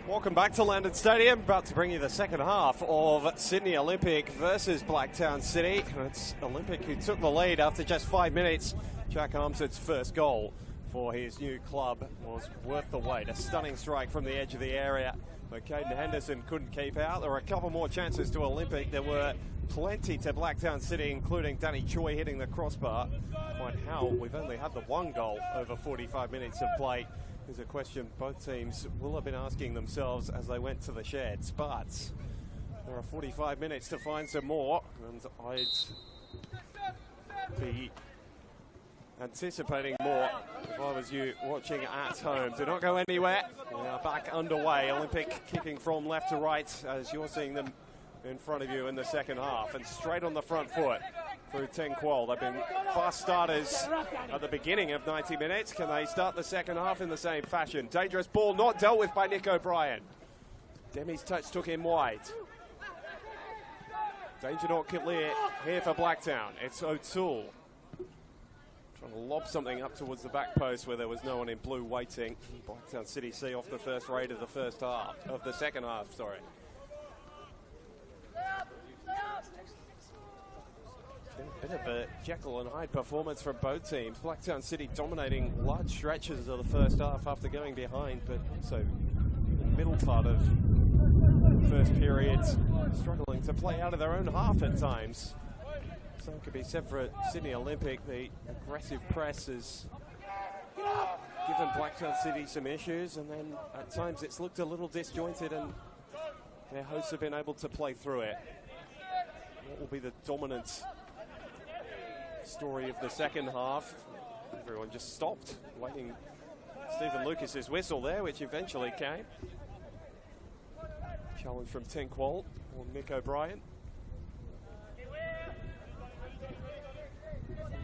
A: Welcome back to Landon Stadium. About to bring you the second half of Sydney Olympic versus Blacktown City. It's Olympic who took the lead after just 5 minutes. Jack Armstead's first goal for his new club was worth the wait. A stunning strike from the edge of the area, but Caden Henderson couldn't keep out. There were a couple more chances to Olympic. There were plenty to Blacktown City, including Danny Choi hitting the crossbar. Quite how we've only had the one goal over 45 minutes of play is a question both teams will have been asking themselves as they went to the sheds. But there are 45 minutes to find some more, and I'd be anticipating more if I was you watching at home. Do not go anywhere. We are back underway. Olympic kicking from left to right as you're seeing them in front of you in the second half, and straight on the front foot through Ten Qual. They've been fast starters at the beginning of 90 minutes. Can they start the second half in the same fashion? Dangerous ball not dealt with by Nick O'Brien. Demi's touch took him wide. Danger not clear here for Blacktown. It's O'Toole trying to lob something up towards the back post where there was no one in blue waiting. Blacktown City see off the first rate of the second half, sorry. A bit of a Jekyll and Hyde performance from both teams. Blacktown City dominating large stretches of the first half after going behind, but also in the middle part of the first period, struggling to play out of their own half at times. Same could be said for Sydney Olympic. The aggressive press has given Blacktown City some issues, and then at times it's looked a little disjointed, and their hosts have been able to play through it. what will be the dominant story of the second half. Everyone just stopped, waiting Stephen Lucas's whistle there, which eventually came. Challenge from Tenquoll on Nick O'Brien.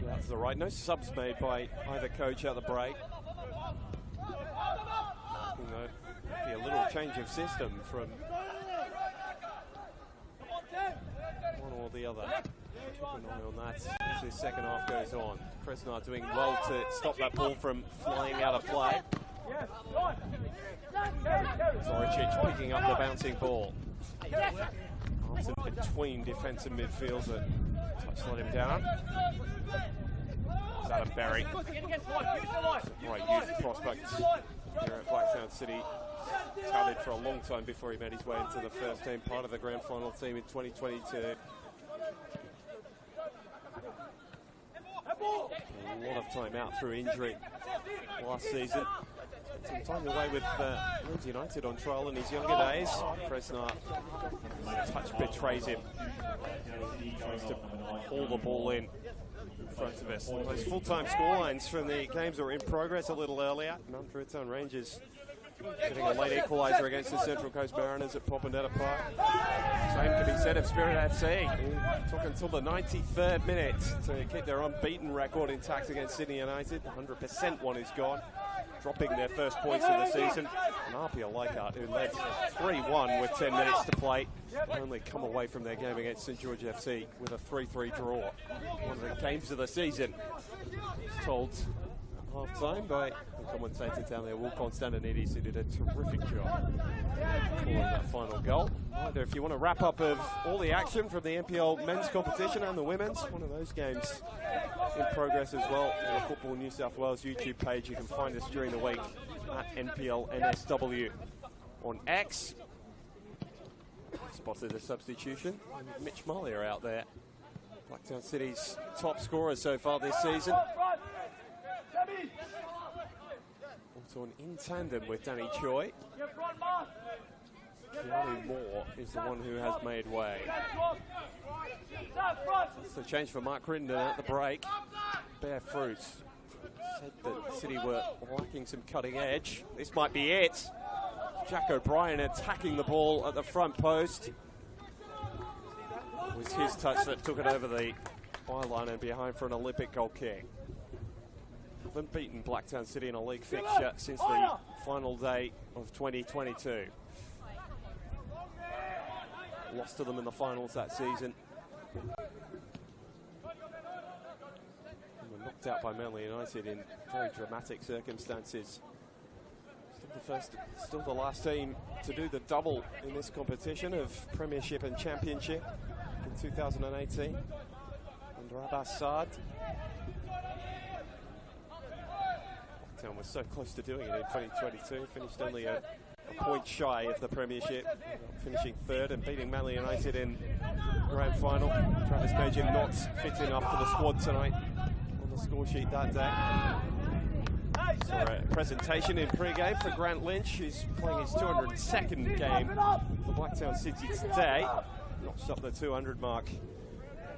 A: That's the right. No subs made by either coach at the break. Be a little change of system from one or the other. Keep an eye on that as the second half goes on. Kresnar doing well to stop that ball from flying out of play. Zoricic picking up the bouncing ball. Arms in between defensive midfielders. Touch let him down. It's Adam Berry. Right, youth prospect here at Blacktown City. Touted for a long time before he made his way into the first team, part of the grand final team in 2022. A lot of time out through injury last season. Some time away with Leeds United on trial in his younger days. Kresnar, touch betrays him. Tries to haul the ball in front of us. Those full-time scorelines from the games that were in progress a little earlier. Mount Druitt Rangers getting a late equaliser against the Central Coast Mariners at Popondetta Park. Same can be said of Spirit FC. It took until the 93rd minute to keep their unbeaten record intact against Sydney United. 100% one is gone, dropping their first points of the season. And RPL Leichhardt, who led 3-1 with 10 minutes to play, only come away from their game against St George FC with a 3-3 draw. One of the games of the season. Told half-time by the commentator down there, Will Constantinides, who did a terrific job calling that final goal. Either if you want a wrap-up of all the action from the NPL men's competition and the women's, one of those games in progress as well on the Football New South Wales YouTube page. You can find us during the week at NPL NSW on X. Spotted a substitution. Mitch Marlier out there. Blacktown City's top scorer so far this season. Also in tandem with Danny Choi. Keanu Moore is the one who has made way. That's the change for Mark Crittenden at the break. Bear fruit. Said that City were lacking some cutting edge. This might be it. Jack O'Brien attacking the ball at the front post. It was his touch that took it over the byline and behind for an Olympic goal kick. Haven't beaten Blacktown City in a league fixture since the final day of 2022. Lost to them in the finals that season. And were knocked out by Manly United in very dramatic circumstances. Still the last team to do the double in this competition of Premiership and Championship in 2018 under Abbas Saad. Blacktown was so close to doing it in 2022, finished only a point shy of the Premiership, finishing third and beating Manly United in grand final. Travis Major not fit enough for the squad tonight on the score sheet that day. So a presentation in pre-game for Grant Lynch, who's playing his 202nd game for Blacktown City today. Notched up the 200 mark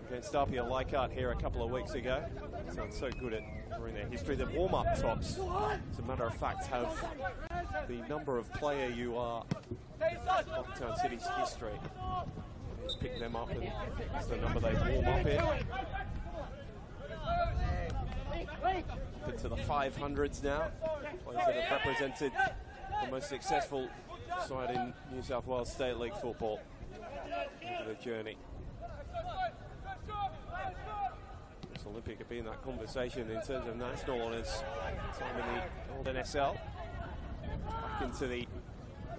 A: against RPL Leichhardt here a couple of weeks ago. Sounds so good at in their history. The warm-up tops, as a matter of fact, have the number of player you are in Blacktown City's history. Just pick them up and that's the number they warm up in. Up into the 500s now. Players that have represented the most successful side in New South Wales State League football over the journey. Olympic have been in that conversation in terms of national honours. Time in the old NSL. Back into the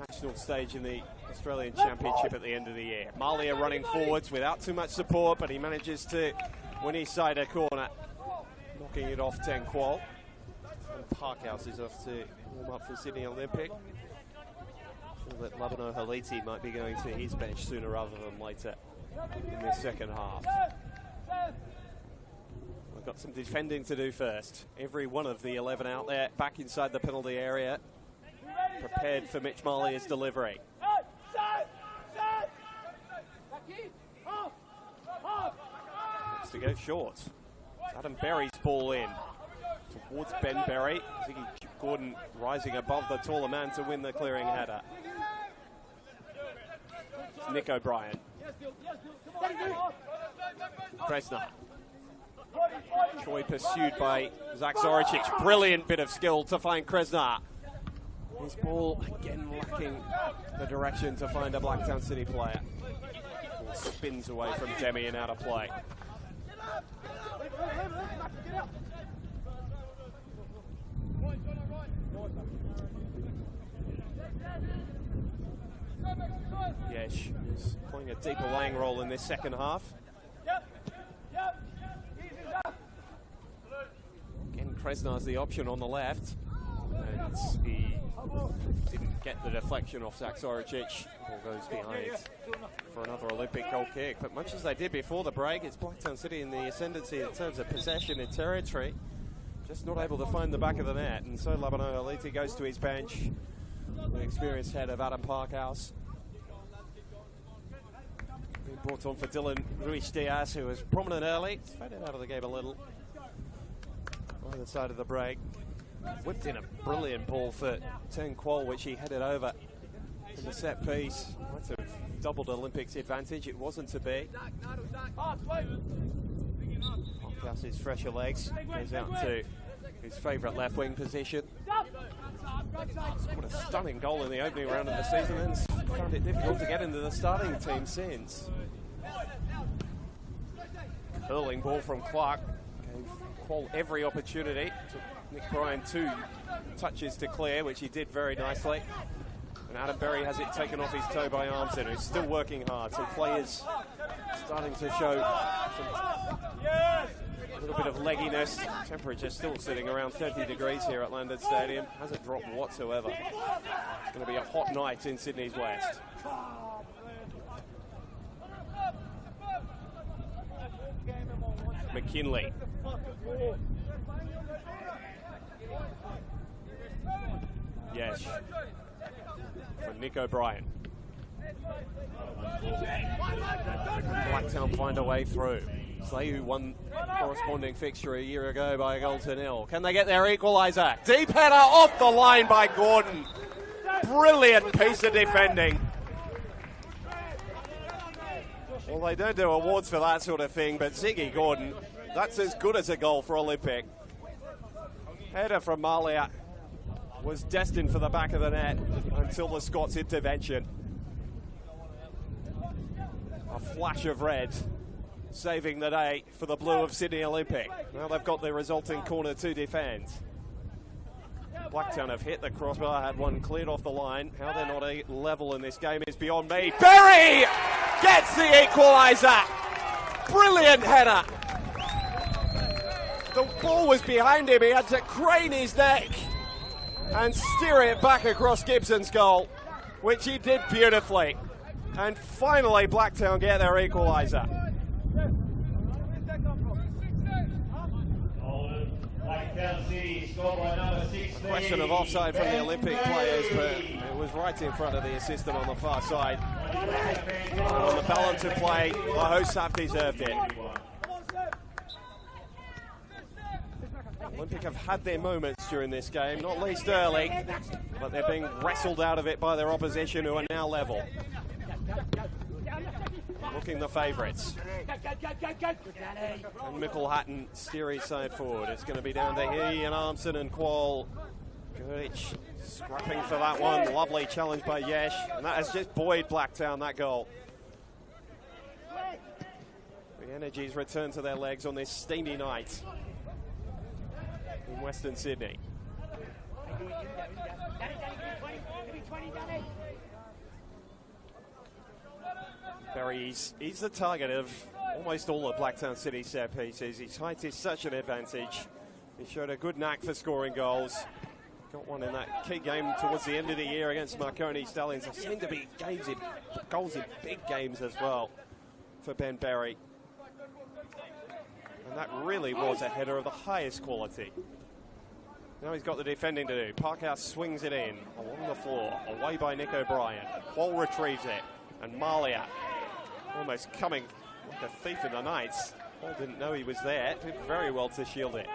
A: national stage in the Australian Championship at the end of the year. Marlier running forwards without too much support, but he manages to win his side a corner, knocking it off Tenquoll. And Parkhouse is off to warm up for Sydney Olympic. I feel that Labano Haliti might be going to his bench sooner rather than later in the second half. We've got some defending to do first. Every one of the 11 out there back inside the penalty area, prepared for Mitch Marlier's delivery. to go short. Adam Berry's ball in towards Ben Berry. Ziggy Gordon rising above the taller man to win the clearing header. It's Nick O'Brien. Kresna. Choi pursued by Zach Zoricic. Brilliant bit of skill to find Kresna. His ball again lacking the direction to find a Blacktown City player. Ball spins away from Demi and out of play. Yesh is playing a deeper laying role in this second half. Again, Kresnar's the option on the left. And he didn't get the deflection off Zach Zoricic. Ball goes behind for another Olympic goal kick. But much as they did before the break, it's Blacktown City in the ascendancy in terms of possession and territory. Just not able to find the back of the net. And so Labano Aliti goes to his bench. The experienced head of Adam Parkhouse. Being brought on for Dylan Ruiz Diaz, who was prominent early. He's faded out of the game a little. On the side of the break. Whipped in a brilliant ball for Ten Qual, which he headed over in the set piece. Might have doubled Olympics' advantage. It wasn't to be. Parkhouse's fresher legs. Goes out to his favourite left wing position. What a stunning goal in the opening round of the season, and found it difficult to get into the starting team since. Curling ball from Clark. Gave Qual every opportunity. Took Nick Bryan 2 touches to clear, which he did very nicely. And Adam Berry has it taken off his toe by Armson, who's still working hard. So players starting to show a little bit of legginess. Temperature still sitting around 30 degrees here at Landon Stadium. Hasn't dropped whatsoever. It's going to be a hot night in Sydney's West. McKinley. Yes. For Nick O'Brien. Blacktown find a way through. Slay, who won corresponding fixture a year ago by a goal to nil. Can they get their equaliser? Deep header off the line by Gordon. Brilliant piece of defending. Well, they don't do awards for that sort of thing, but Ziggy Gordon, that's as good as a goal for Olympic. Header from Malia was destined for the back of the net until the Scots' intervention. A flash of red saving the day for the blue of Sydney Olympic. Now they've got the resulting corner to defend. Blacktown have hit the crossbar, had one cleared off the line. How they're not level in this game is beyond me. Berry gets the equaliser. Brilliant header. The ball was behind him. He had to crane his neck and steer it back across Gibson's goal, which he did beautifully. And finally, Blacktown get their equaliser. A question of offside from the Olympic players, but it was right in front of the assistant on the far side. And on the balance of play, the hosts have deserved it. Olympic have had their moments during this game, not least early, but they're being wrestled out of it by their opposition, who are now level. Looking the favourites. And Michael Hatton steer his side forward. It's going to be down to he and Armson and Qual. Gurdich scrapping for that one. Lovely challenge by Yesh. And that has just buoyed Blacktown, that goal. The energies return to their legs on this steamy night in Western Sydney. Berry, he's the target of almost all of Blacktown City's set pieces. His height is such an advantage. He showed a good knack for scoring goals. Got one in that key game towards the end of the year against Marconi Stallions. There seem to be goals in big games as well for Ben Berry. And that really was a header of the highest quality. Now he's got the defending to do. Parkhouse swings it in along the floor, away by Nick O'Brien. Qual retrieves it, and Malia, almost coming like a thief in the night, I didn't know he was there. Did very well to shield it.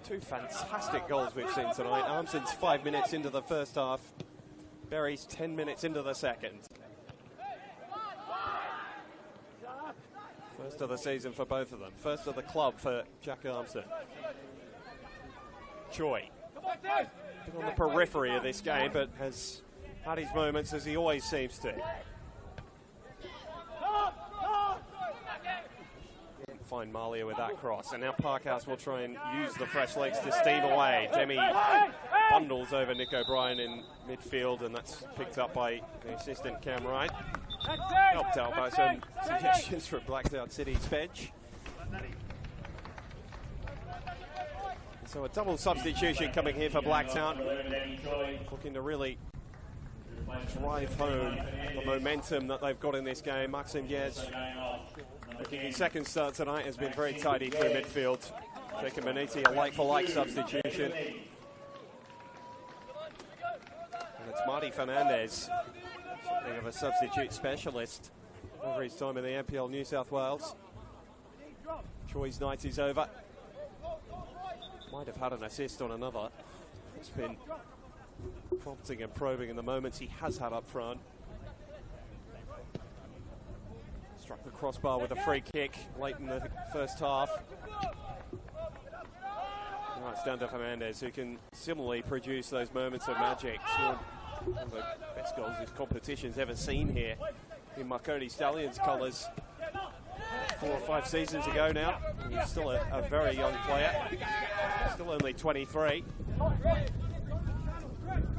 A: Two fantastic goals we've seen tonight. Armson's 5 minutes into the first half. Berry's 10 minutes into the second. First of the season for both of them. First of the club for Jack Armson. Choi. Been on the periphery of this game, but has had his moments, as he always seems to. Didn't find Malia with that cross, and now Parkhouse will try and use the fresh legs to steam away. Demi bundles over Nick O'Brien in midfield, and that's picked up by the assistant Cam Wright. Helped out by some suggestions from Blacktown City's bench. So a double substitution coming here for Blacktown, looking to really drive home the momentum that they've got in this game. Maxim Diaz, making his second start tonight, has been very tidy through midfield. Jacob Maniti, a like-for-like substitution. And it's Marty Fernandez, something of a substitute specialist over his time in the NPL New South Wales. Choi's night is over. Might have had an assist on another. It's been prompting and probing in the moments he has had up front. Struck the crossbar with a free kick late in the first half. Now it's down to Fernandez, who can similarly produce those moments of magic. One of the best goals this competition's ever seen here in Marconi Stallions colours. 4 or 5 seasons ago now. He's still a very young player. Still only 23.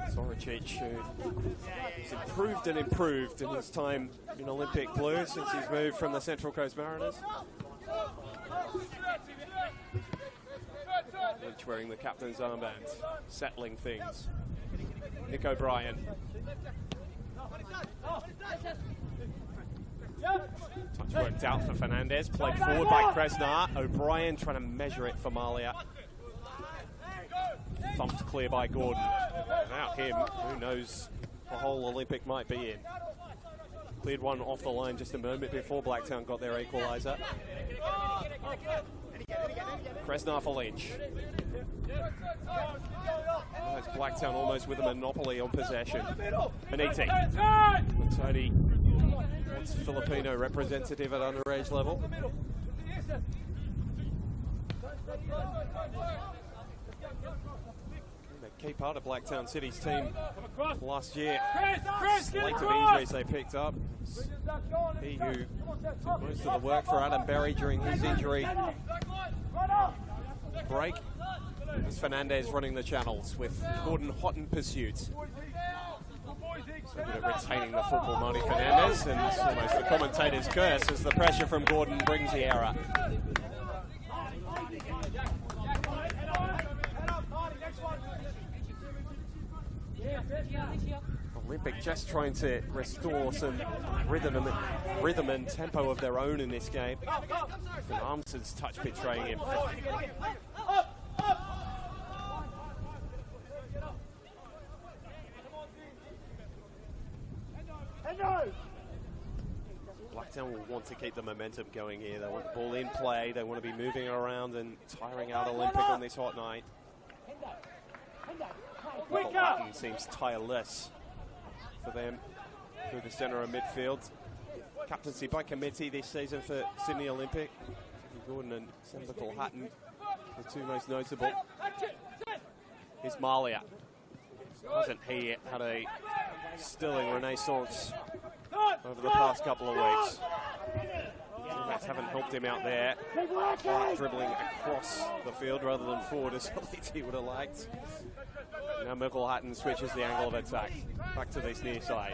A: Soricic, who's improved and improved in his time in Olympic Blue since he's moved from the Central Coast Mariners. Lynch wearing the captain's armband, settling things. Nick O'Brien. Touch worked out for Fernandez, played forward by Kresnar. O'Brien trying to measure it for Malia. Thumped clear by Gordon. Without him, who knows the whole Olympic might be in. Cleared one off the line just a moment before Blacktown got their equaliser. Kresnar for Lynch. That's Blacktown almost with a monopoly on possession. Maniti. Tony, once Filipino representative at underage level. A key part of Blacktown City's team last year. Slate of injuries they picked up. He who did most of the work for Adam Berry during his injury break. It's Fernandez running the channels with Gordon hot in pursuit. So good at retaining the football, Marty Fernandez, and it's almost the commentator's curse as the pressure from Gordon brings the error. Olympic just trying to restore some rhythm and tempo of their own in this game. And Armson's touch betraying him. Blacktown will want to keep the momentum going here. They want the ball in play. They want to be moving around and tiring out Olympic on this hot night. Latin seems tireless for them through the centre of midfield. Captaincy by committee this season for Sydney Olympic. Gordon and Sembical Hatton, the two most notable. Here's Malia. Hasn't he had a sterling renaissance over the past couple of weeks? Teammates haven't helped him out there. Dribbling across the field rather than forward as he would have liked. Now Michael Hatton switches the angle of attack. Back to this near side.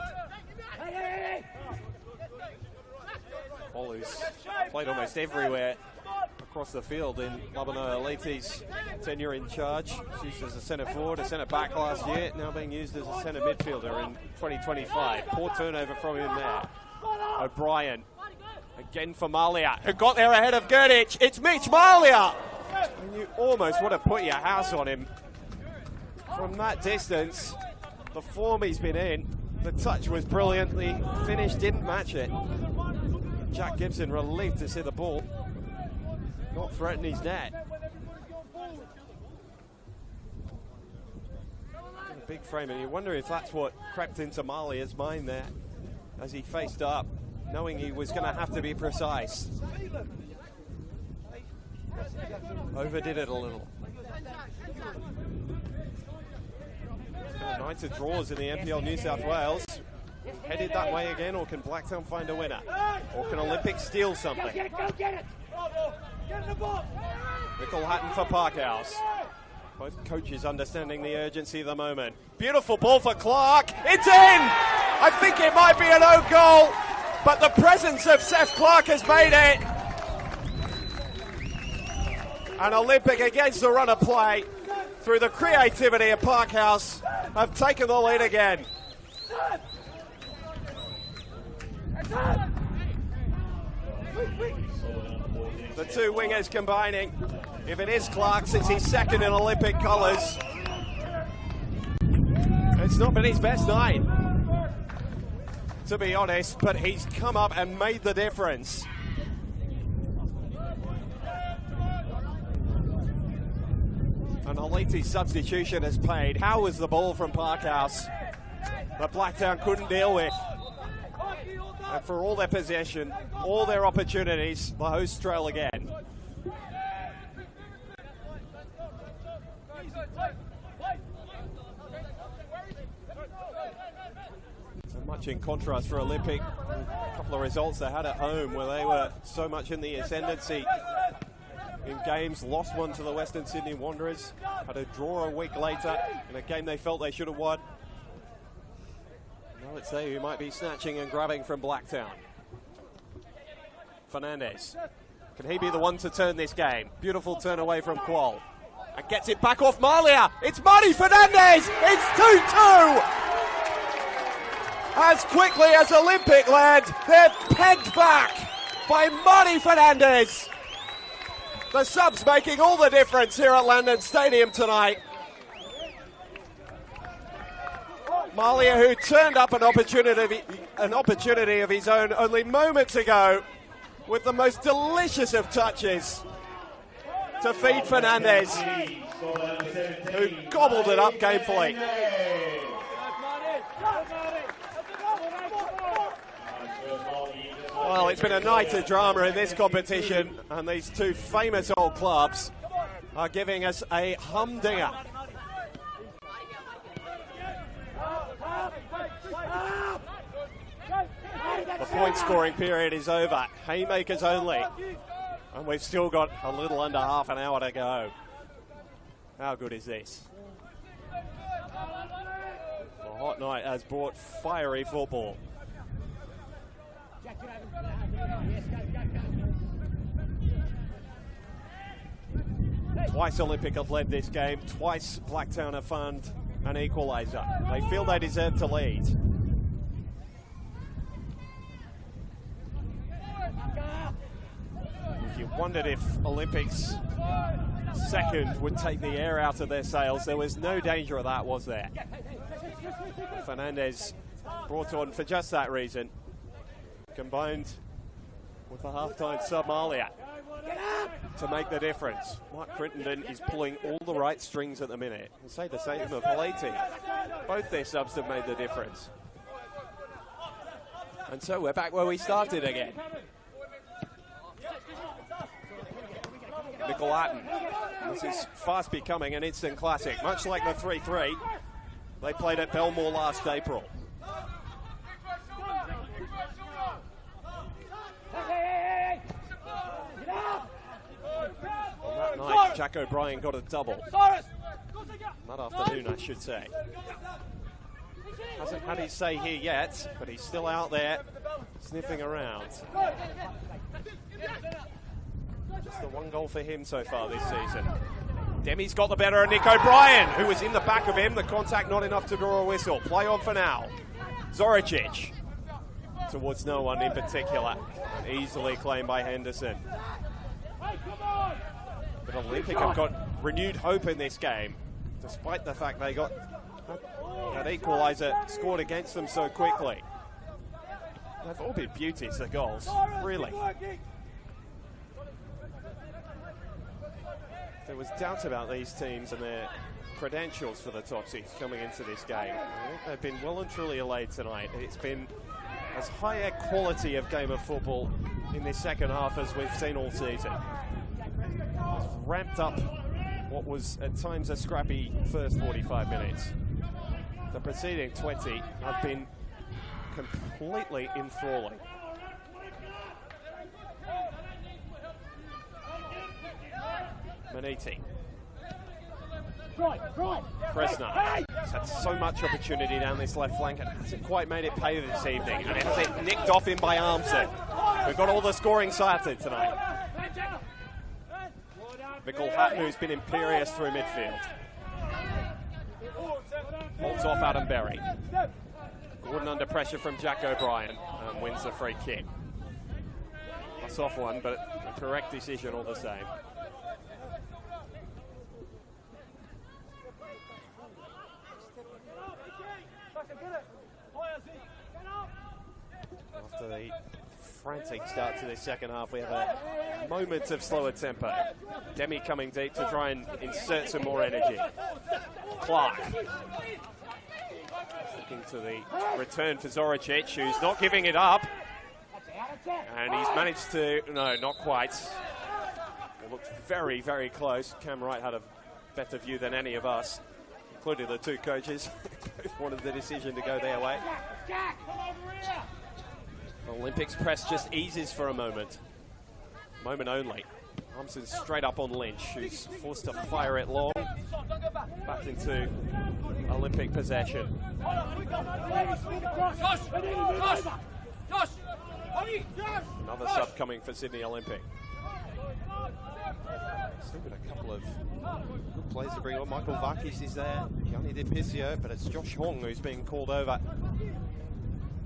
A: Olu's played almost everywhere across the field in Labano Elite's tenure in charge. Used as a centre forward, a centre back last year, now being used as a centre midfielder in 2025. Poor turnover from him there. O'Brien, again for Malia, who got there ahead of Gerdich. It's Mitch Malia! And you almost want to put your house on him. From that distance, the form he's been in, The touch was brilliantly finished, didn't match it. Jack Gibson relieved to see the ball not threaten his net. A big frame, and you wonder if that's what crept into Malia's mind there as he faced up, knowing he was going to have to be precise. Overdid it a little. Night of draws in the NPL New South Wales. Headed that way again, or can Blacktown find a winner? Or can Olympic steal something?
C: Go get it! Get the ball!
A: Nickel Hatton for Parkhouse. Both coaches understanding the urgency of the moment. Beautiful ball for Clark. It's in! I think it might be an own goal, but the presence of Seth Clark has made it. And Olympic, against the run of play, through the creativity of Parkhouse, have taken the lead again. The two wingers combining. If it is Clark, it's his second in Olympic colours. It's not been his best night, to be honest, but he's come up and made the difference. And Oliti's substitution has paid. How was the ball from Parkhouse that Blacktown couldn't deal with? And for all their possession, all their opportunities, the hosts trail again. So much in contrast for Olympic. A couple of results they had at home where they were so much in the ascendancy in games, lost one to the Western Sydney Wanderers, had a draw a week later in a game they felt they should have won. Now it's they who might be snatching and grabbing from Blacktown. Fernandez, can he be the one to turn this game? Beautiful turn away from Qual. And gets it back off Malia. It's Marty Fernandez. It's 2-2. As quickly as Olympic led, they're pegged back by Marty Fernandez. The subs making all the difference here at Landon Stadium tonight. Malia, who turned up an opportunity of his own only moments ago, with the most delicious of touches to feed Fernandez, who gobbled it up gamefully. Well, it's been a night of drama in this competition, and these two famous old clubs are giving us a humdinger. The point scoring period is over. Haymakers only. And we've still got a little under half an hour to go. How good is this? A hot night has brought fiery football. Twice Olympic have led this game. Twice Blacktown have found an equaliser. They feel they deserve to lead. If you wondered if Olympics second would take the air out of their sails, there was no danger of that, was there? Fernandez brought on for just that reason, combined with the half-time sub Malia to make the difference. Mark Crittenden is pulling all the right strings at the minute. I'll say the same of Politi. Both their subs have made the difference. And so we're back where we started again. Nickel Hatton. This is fast becoming an instant classic, much like the 3-3 they played at Belmore last April. On that night, Jack O'Brien got a double. That afternoon, I should say. Hasn't had his say here yet, but he's still out there sniffing around. Just the one goal for him so far this season. Demi's got the better of Nick O'Brien, who was in the back of him. The contact not enough to draw a whistle. Play on for now. Zoricic towards no one in particular. Easily claimed by Henderson. But Olympic have got renewed hope in this game, despite the fact they got that equaliser scored against them so quickly. They've all been beauties, the goals, really. There was doubt about these teams and their credentials for the top six coming into this game. I think they've been well and truly allayed tonight. It's been as high a quality of game of football in this second half as we've seen all season. It's ramped up what was at times a scrappy first 45 minutes. The preceding 20 have been completely enthralling. Maniti. Fresner has had so much opportunity down this left flank and hasn't quite made it pay this evening. And it has it nicked off him by Armstead. We've got all the scoring started tonight. Mikkel Hatton, who's been imperious through midfield. Holds off Adam Berry. Gordon under pressure from Jack O'Brien and wins the free kick. A soft one, but a correct decision all the same. After the frantic start to this second half, we have a moment of slower tempo. Demi coming deep to try and insert some more energy. Clark. Looking to the return for Zoricic, who's not giving it up. And he's managed to, no, not quite. It looked very, very close. Cam Wright had a better view than any of us, including the two coaches. Both wanted the decision to go their way. Olympics press just eases for a moment. Moment only. Thompson straight up on Lynch, who's forced to fire it long. Back into Olympic possession. Another sub coming for Sydney Olympic. Still got a couple of good plays to bring on. Michael Vakis is there. Gianni Di Pizio, but it's Josh Hong who's being called over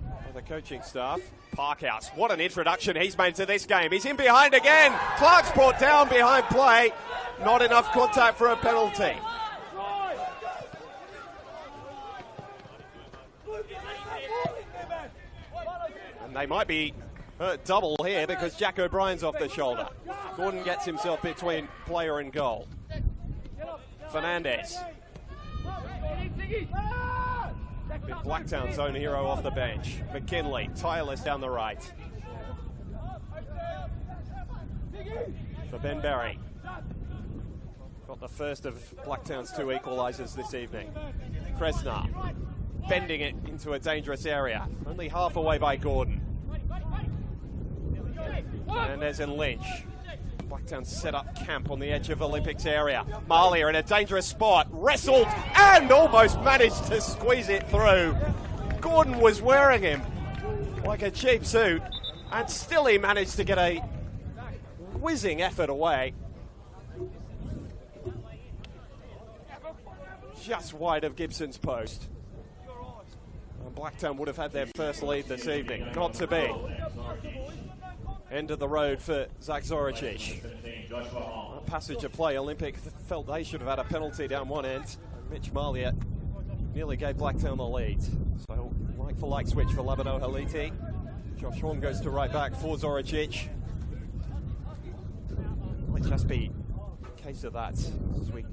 A: by the coaching staff. Parkhouse, what an introduction he's made to this game. He's in behind again. Clark's brought down behind play. Not enough contact for a penalty. And they might be hurt double here because Jack O'Brien's off the shoulder. Gordon gets himself between player and goal. Fernandez. Blacktown's own hero off the bench. McKinley, tireless down the right. For Ben Berry. Got the first of Blacktown's two equalisers this evening. Kresnar, bending it into a dangerous area. Only half away by Gordon. Fernandez and Lynch. Blacktown set up camp on the edge of Olympics area. Malia in a dangerous spot, wrestled and almost managed to squeeze it through. Gordon was wearing him like a cheap suit and still he managed to get a whizzing effort away. Just wide of Gibson's post. And Blacktown would have had their first lead this evening. Not to be. End of the road for Zach Zoricic. Passage of play, Olympic felt they should have had a penalty down one end. Mitch Malia nearly gave Blacktown the lead. So like for like switch for Labano Haliti. Josh Horn goes to right back for Zoricic. Might just be a case of that as we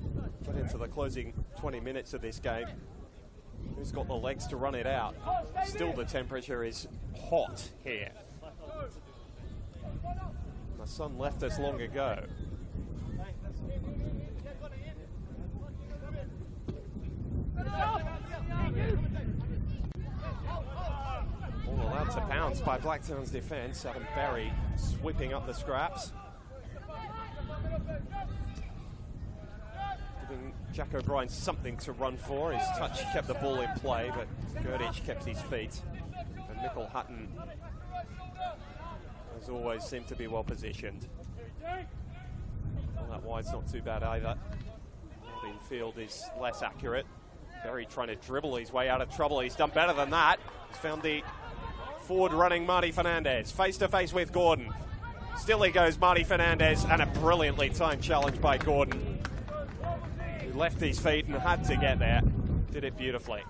A: get into the closing 20 minutes of this game. Who's got the legs to run it out? Still the temperature is hot here. The sun left us long ago. All allowed to bounce by Blacktown's defence. Adam Berry sweeping up the scraps. Giving Jack O'Brien something to run for. His touch kept the ball in play, but Gurditch kept his feet. And Mikkel Hatton, as always, seemed to be well positioned. Well, that wide's not too bad either. The infield is less accurate. Berry trying to dribble his way out of trouble. He's done better than that. He's found the forward running Marty Fernandez. Face to face with Gordon. Still he goes Marty Fernandez, and a brilliantly timed challenge by Gordon, who left his feet and had to get there. Did it beautifully.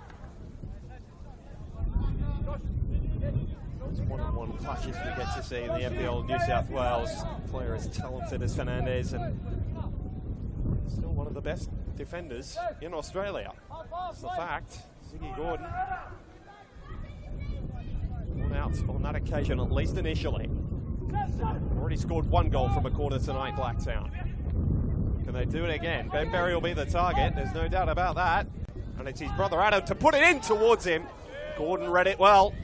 A: It's one-on-one clashes we get to see in the NPL New South Wales. Player as talented as Fernandez and still one of the best defenders in Australia. That's the fact. Ziggy Gordon one out on that occasion, at least initially. Already scored 1 goal from a corner tonight, Blacktown. Can they do it again? Ben Berry will be the target, there's no doubt about that. And it's his brother Adam to put it in towards him. Gordon read it well.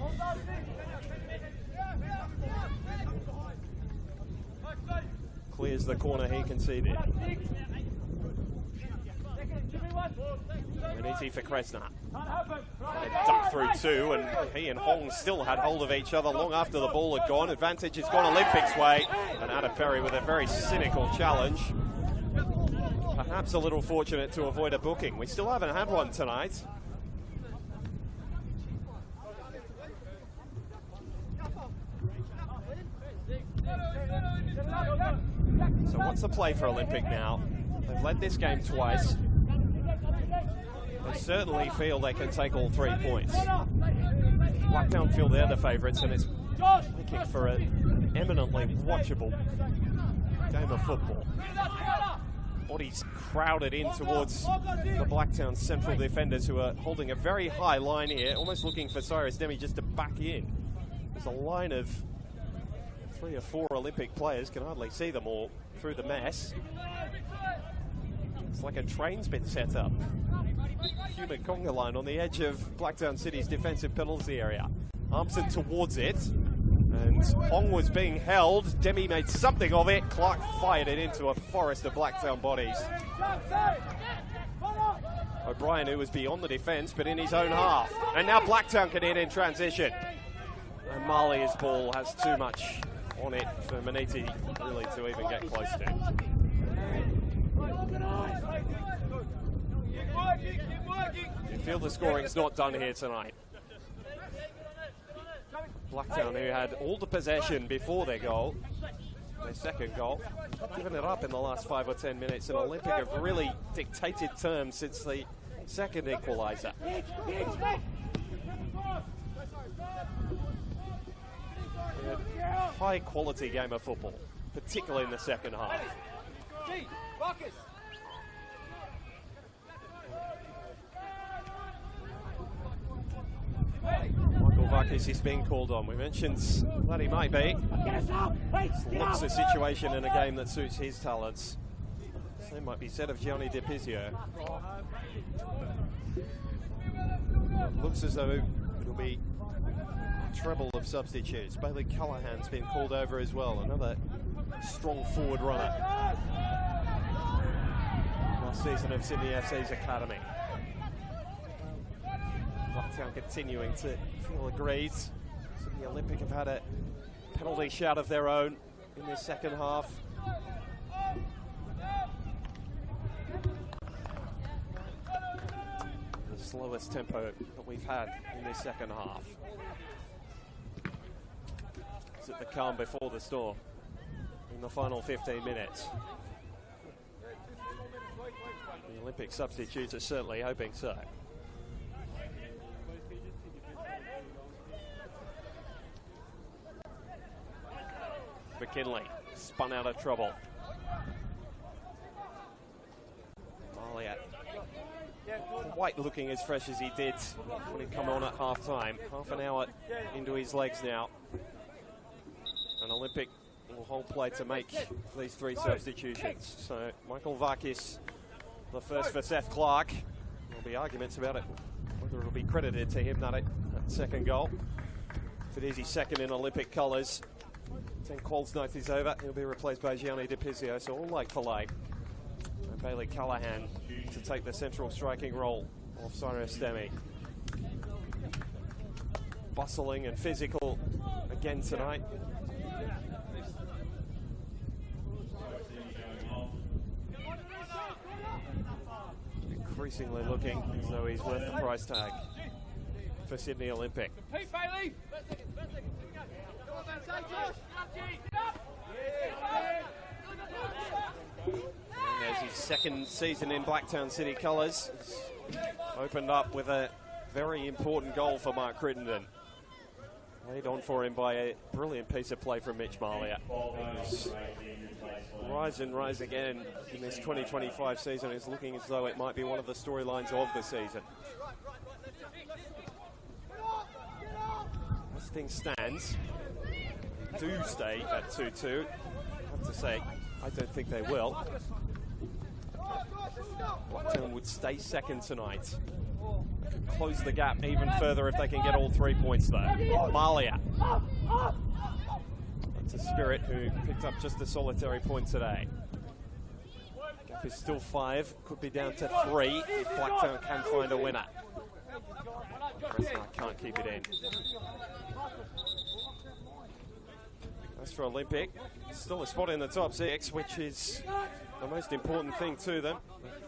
A: Clears the corner he conceded. And easy for Kresna. They ducked through 2, and he and Hong still had hold of each other long after the ball had gone. Advantage has gone Olympics' way. And Adam Perry with a very cynical challenge. Perhaps a little fortunate to avoid a booking. We still haven't had one tonight. So what's the play for Olympic now? They've led this game twice. They certainly feel they can take all 3 points. Blacktown feel they're the favourites, and it's making for an eminently watchable game of football. Bodies crowded in towards the Blacktown central defenders, who are holding a very high line here, almost looking for Cyrus Demi just to back in. There's a line of 3 or 4 Olympic players, can hardly see them all through the mess. It's like a train's been set up. Human conga line on the edge of Blacktown City's defensive penalty area. Armson towards it, and Hong was being held. Demi made something of it. Clark fired it into a forest of Blacktown bodies. O'Brien, who was beyond the defence, but in his own half. And now Blacktown can hit in transition. And Malia's ball has too much on it for Maniti really to even get close to. You feel the scoring's not done here tonight. Blacktown, who had all the possession before their goal, their second goal, given it up in the last 5 or 10 minutes, and Olympic have really dictated terms since the second equaliser. A high quality game of football, particularly in the second half. Michael Vakis is being called on. We mentioned that he might be. Looks a situation in a game that suits his talents. Same might be said of Gianni Di Pizio. Looks as though it'll be a treble of substitutes. Bailey Callahan's been called over as well. Another strong forward runner. Last season of Sydney FC's academy. Blacktown continuing to feel aggrieved. Sydney Olympic have had a penalty shout of their own in this second half. The slowest tempo that we've had in this second half. Is it the calm before the storm in the final 15 minutes? The Olympic substitutes are certainly hoping so. McKinley spun out of trouble. Malia quite looking as fresh as he did when he come on at half time. Half an hour into his legs now. And Olympic will hold play to make these 3 substitutions. So Michael Vakis, the first for Seth Clark. There'll be arguments about it, whether it'll be credited to him, that second goal. If it is his second in Olympic colours. 10 Qual's night is over. He'll be replaced by Gianni Di Pizio, so all like for like. And Bailey Callahan to take the central striking role of Cyrus Demi. Bustling and physical again tonight. Increasingly looking as though he's worth the price tag for Sydney Olympic. And as his second season in Blacktown City colours, opened up with a very important goal for Mark Crittenden. Laid on for him by a brilliant piece of play from Mitch Malia. Rise and rise again in this 2025 season is looking as though it might be one of the storylines of the season. As things stands, they do stay at 2-2. I have to say, I don't think they will. Blacktown would stay second tonight. Close the gap even further if they can get all 3 points though. Malia. That's a Spirit who picked up just a solitary point today. Gap is still 5, could be down to 3 if Blacktown can find a winner. Presnard can't keep it in. As for Olympic, still a spot in the top 6, which is the most important thing to them.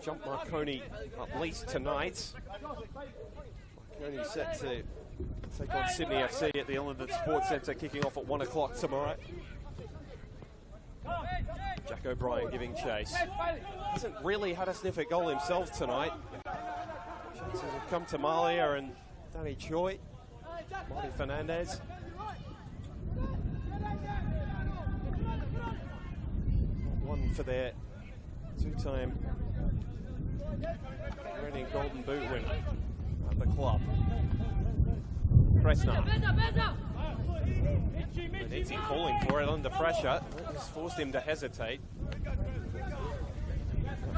A: Jump Marconi at least tonight. Marconi set to take on Sydney FC at the London Sports Centre, kicking off at 1 o'clock tomorrow. Jack O'Brien giving chase. Hasn't really had a sniff at goal himself tonight. Chances have come to Malia and Danny Choi, Marty Fernandez. One for their two-time reigning Golden Boot winner at the club. Presnard. Benizzi calling for it under pressure. That has forced him to hesitate. That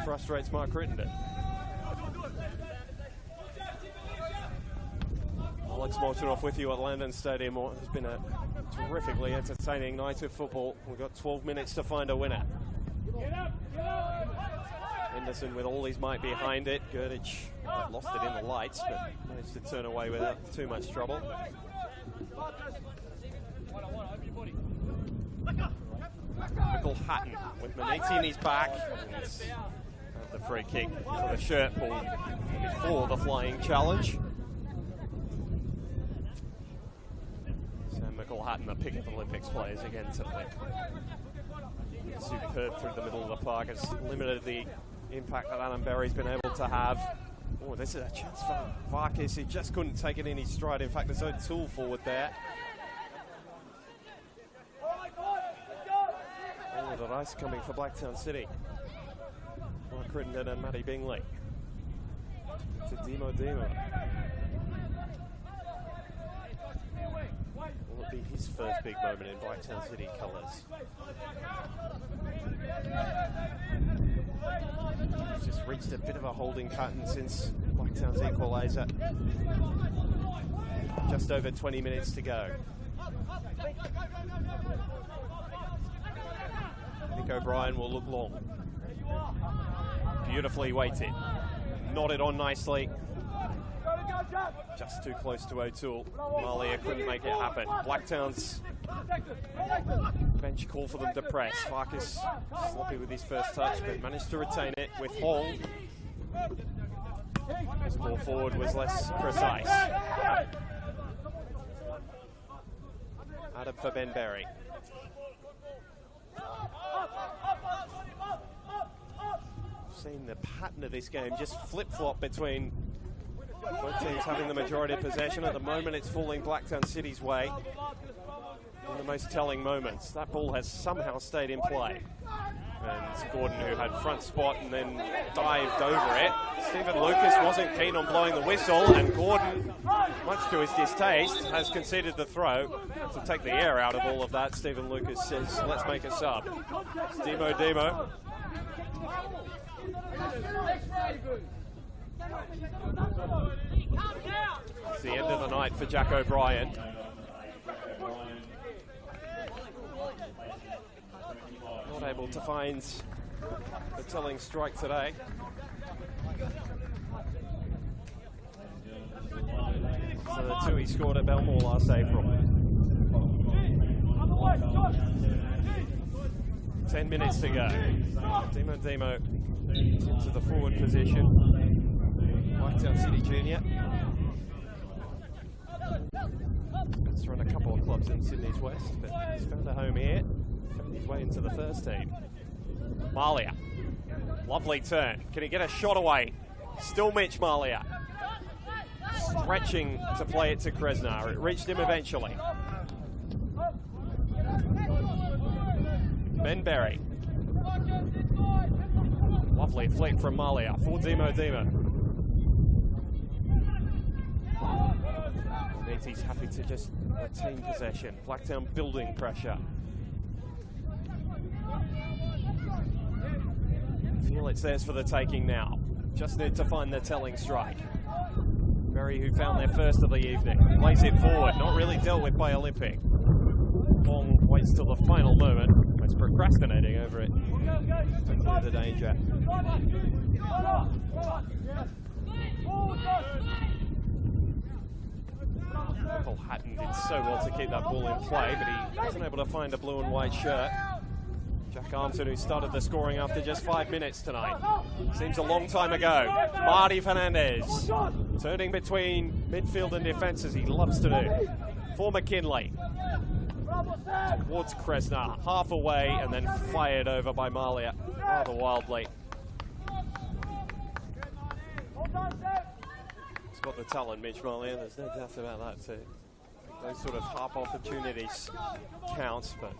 A: frustrates Mark Crittenden. Alex Molchanoff with you at Landon Stadium. It's been a terrifically entertaining night of football. We've got 12 minutes to find a winner. Henderson with all his might behind it. Gurditch lost it in the lights, but managed to turn away without too much trouble. Michael Hatton with Maniti in his back. The free kick for the shirt pull before the flying challenge. So Michael Hatton, the pick of Olympics players again tonight. Superb through the middle of the park. Has limited the impact that Adam Berry's been able to have. Oh, this is a chance for Varkis. He just couldn't take it in his stride. In fact, there's no tool forward there. Oh, the ice coming for Blacktown City. Mark Crittenden and Matty Bingley. To Demo. Will it be his first big moment in Blacktown City colours? He's just reached a bit of a holding pattern since Blacktown's equaliser. Just over 20 minutes to go. Nick O'Brien will look long. Beautifully weighted. Nodded on nicely. Just too close to O'Toole. Malia couldn't make it happen. Blacktown's bench call for them to press. Farkas sloppy with his first touch, but managed to retain it with Hall. His ball forward was less precise. Adam for Ben Berry. Seen the pattern of this game just flip-flop between both teams having the majority of possession. At the moment it's falling Blacktown City's way in the most telling moments. That ball has somehow stayed in play. And Gordon, who had front spot and then dived over it. Stephen Lucas wasn't keen on blowing the whistle, and Gordon, much to his distaste, has conceded the throw. To take the air out of all of that, Stephen Lucas says, let's make a sub. Demo. It's the end of the night for Jack O'Brien. Not able to find the telling strike today. So the two he scored at Belmore last April. 10 minutes to go. Demo into the forward position. Blacktown City Junior. He's run a couple of clubs in Sydney's West, but he's found a home here. Found his way into the first team. Malia. Lovely turn. Can he get a shot away? Still Mitch Malia. Stretching to play it to Kresnar. It reached him eventually. Ben Berry. Lovely flick from Malia for Demo. He's happy to just retain possession. Blacktown building pressure. Feel it's theirs for the taking now. Just need to find the telling strike. Berry, who found their first of the evening, plays it forward. Not really dealt with by Olympic. Long waits till the final moment. He's procrastinating over it. To clear the danger. Michael Hatton did so well to keep that ball in play, but he wasn't able to find a blue and white shirt. Jack Armson, who started the scoring after just 5 minutes tonight. Seems a long time ago. Marty Fernandez turning between midfield and defence as he loves to do. For McKinley. Towards Kresnar, half away and then fired over by Malia rather wildly. He's got the talent, Mitch Malia, there's no doubt about that too. Those sort of half opportunities count, but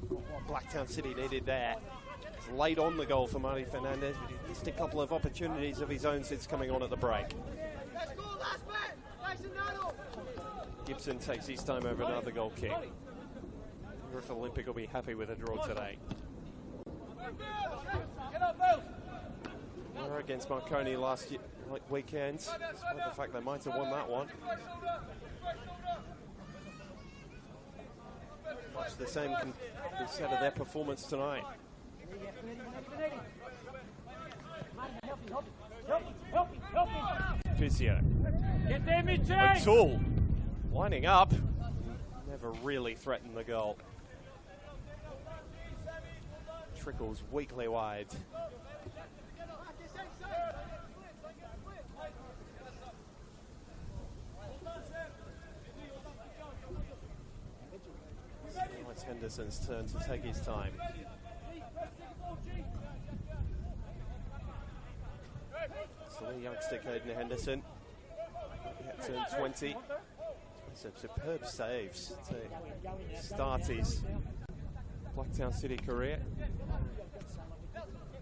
A: what Blacktown City needed there. It's late on the goal for Marty Fernandez, but he missed a couple of opportunities of his own since coming on at the break. Gibson takes his time over another goal kick. I wonder if Olympic will be happy with a draw today. They were against Marconi last weekend, despite the fact they might have won that one. Much the same can be said of their performance tonight. Physio. O'Toole lining up. Never really threatened the goal. Trickles weakly wide. Now it's Henderson's turn to take his time. So the youngster Caden Henderson, he turned 20. Some superb saves to start his Blacktown City career.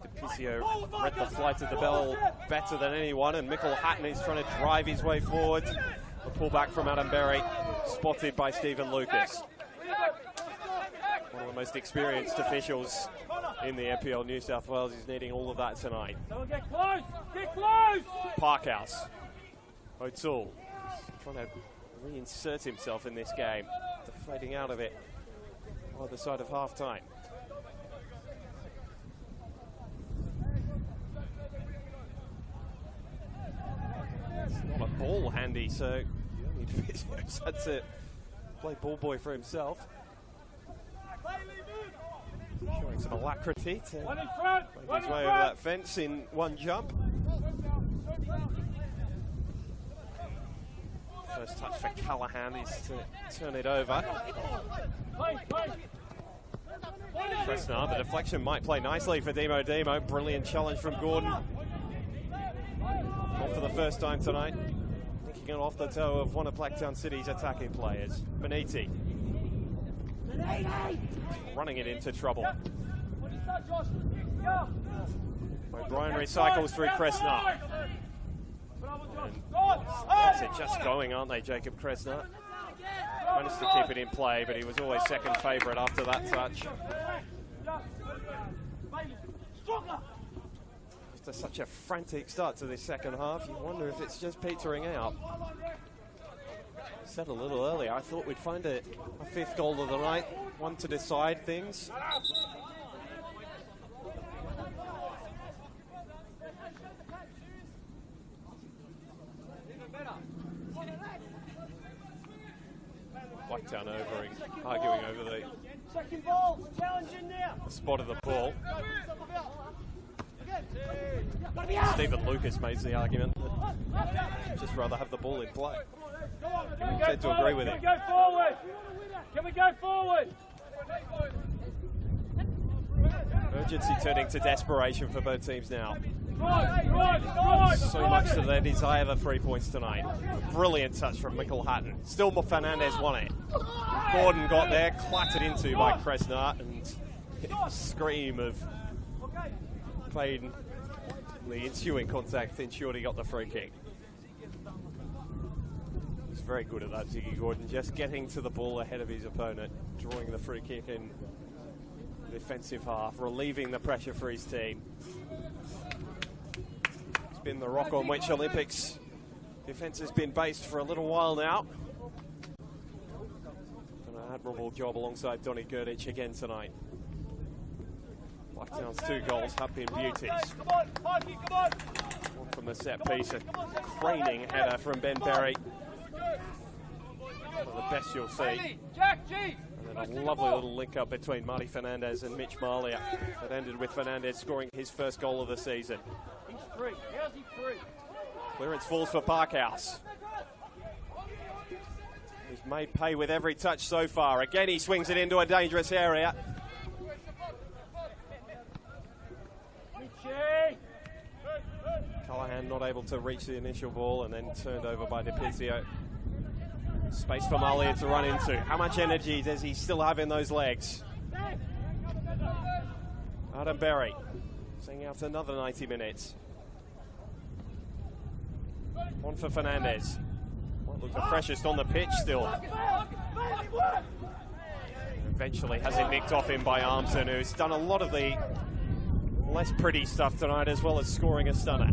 A: DePizio read the flight of the bell better than anyone, and Michael Hatton is trying to drive his way forward. A pullback from Adam Berry, spotted by Stephen Lucas. One of the most experienced officials in the NPL New South Wales is needing all of that tonight.
C: Get close! Get close!
A: Parkhouse. O'Toole trying to reinsert himself in this game, deflating out of it either side of half-time. It's not a ball handy, so he's had to play ball boy for himself. Showing some alacrity to make his way over that fence in one jump. First touch for Callahan is to turn it over. Kresnar, the deflection might play nicely for Demo. Brilliant challenge from Gordon. Not for the first time tonight. Nicking it off the toe of one of Blacktown City's attacking players, Beniti. Running it into trouble. O'Brien recycles through Kresnar. They're just going, aren't they, Jacob Kresnar? Managed to keep it in play, but he was always second favourite after that touch. After such a frantic start to this second half, you wonder if it's just petering out. I said a little earlier, I thought we'd find a fifth goal of the night, one to decide things. Blacktown arguing over the spot of the ball. Stephen Lucas makes the argument that he'd just rather have the ball in play. I tend to agree with him.
C: Can we go forward? Can we go forward?
A: Urgency turning to desperation for both teams now. So much to their desire the 3 points tonight. A brilliant touch from Mikkel Hatton. Still Fernandez won it. Gordon got there, clattered into by Kresnart, and a scream of pain. The ensuing contact ensured he got the free kick. He's very good at that, Ziggy Gordon, just getting to the ball ahead of his opponent, drawing the free kick in the defensive half, relieving the pressure for his team. It's been the rock on which Olympics defense has been based for a little while now. An admirable job alongside Donny Gerdich again tonight. Blacktown's 2 goals have been beauties. One from the set piece, a craning header from Ben Berry. One of the best you'll see. And then a lovely little link up between Marty Fernandez and Mitch Malia that ended with Fernandez scoring his first goal of the season.
C: He's free. How's he free?
A: Clearance falls for Parkhouse. He's made pay with every touch so far. Again, he swings it into a dangerous area. Callahan not able to reach the initial ball and then turned over by DiPizio. Space for Malia to run into. How much energy does he still have in those legs? Adam Berry seeing out another 90 minutes. One for Fernandez. Might look the freshest on the pitch still. Eventually has it nicked off him by Armson, who's done a lot of the less pretty stuff tonight, as well as scoring a stunner.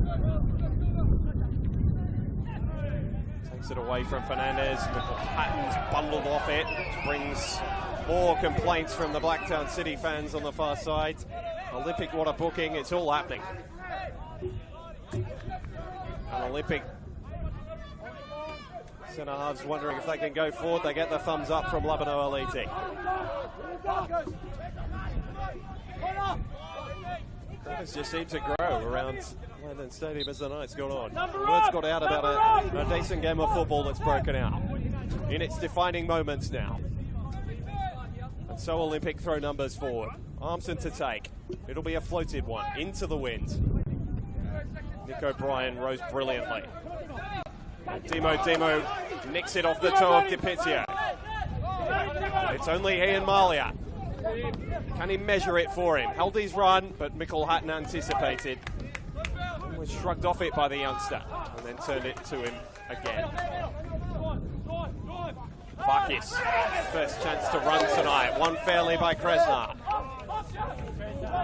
A: Takes it away from Fernandez. Hatton's bundled off it, which brings more complaints from the Blacktown City fans on the far side. Olympic, what a booking, it's all happening. And Olympic centre halves wondering if they can go forward. They get the thumbs up from Labano Aliti. Crowds just seem to grow around London Stadium as the night's gone on. Word's got out about a decent game of football that's broken out in its defining moments now. And so Olympic throw numbers forward. Armson to take. It'll be a floated one into the wind. Nick O'Brien rose brilliantly. Demo nicks it off the toe of DiPizio. It's only he and Malia. Can he measure it for him? Held his run, but Mikkel Hatton anticipated. Was shrugged off it by the youngster and then turned it to him again. Farkis, first chance to run tonight. Won fairly by Kresnart.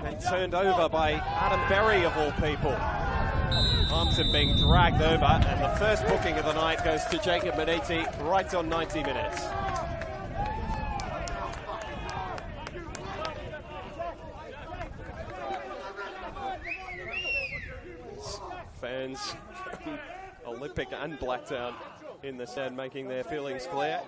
A: Then turned over by Adam Berry of all people. Armson being dragged over, and the first booking of the night goes to Jacob Meneti right on 90 minutes. Fans from Olympic and Blacktown in the stand making their feelings clear.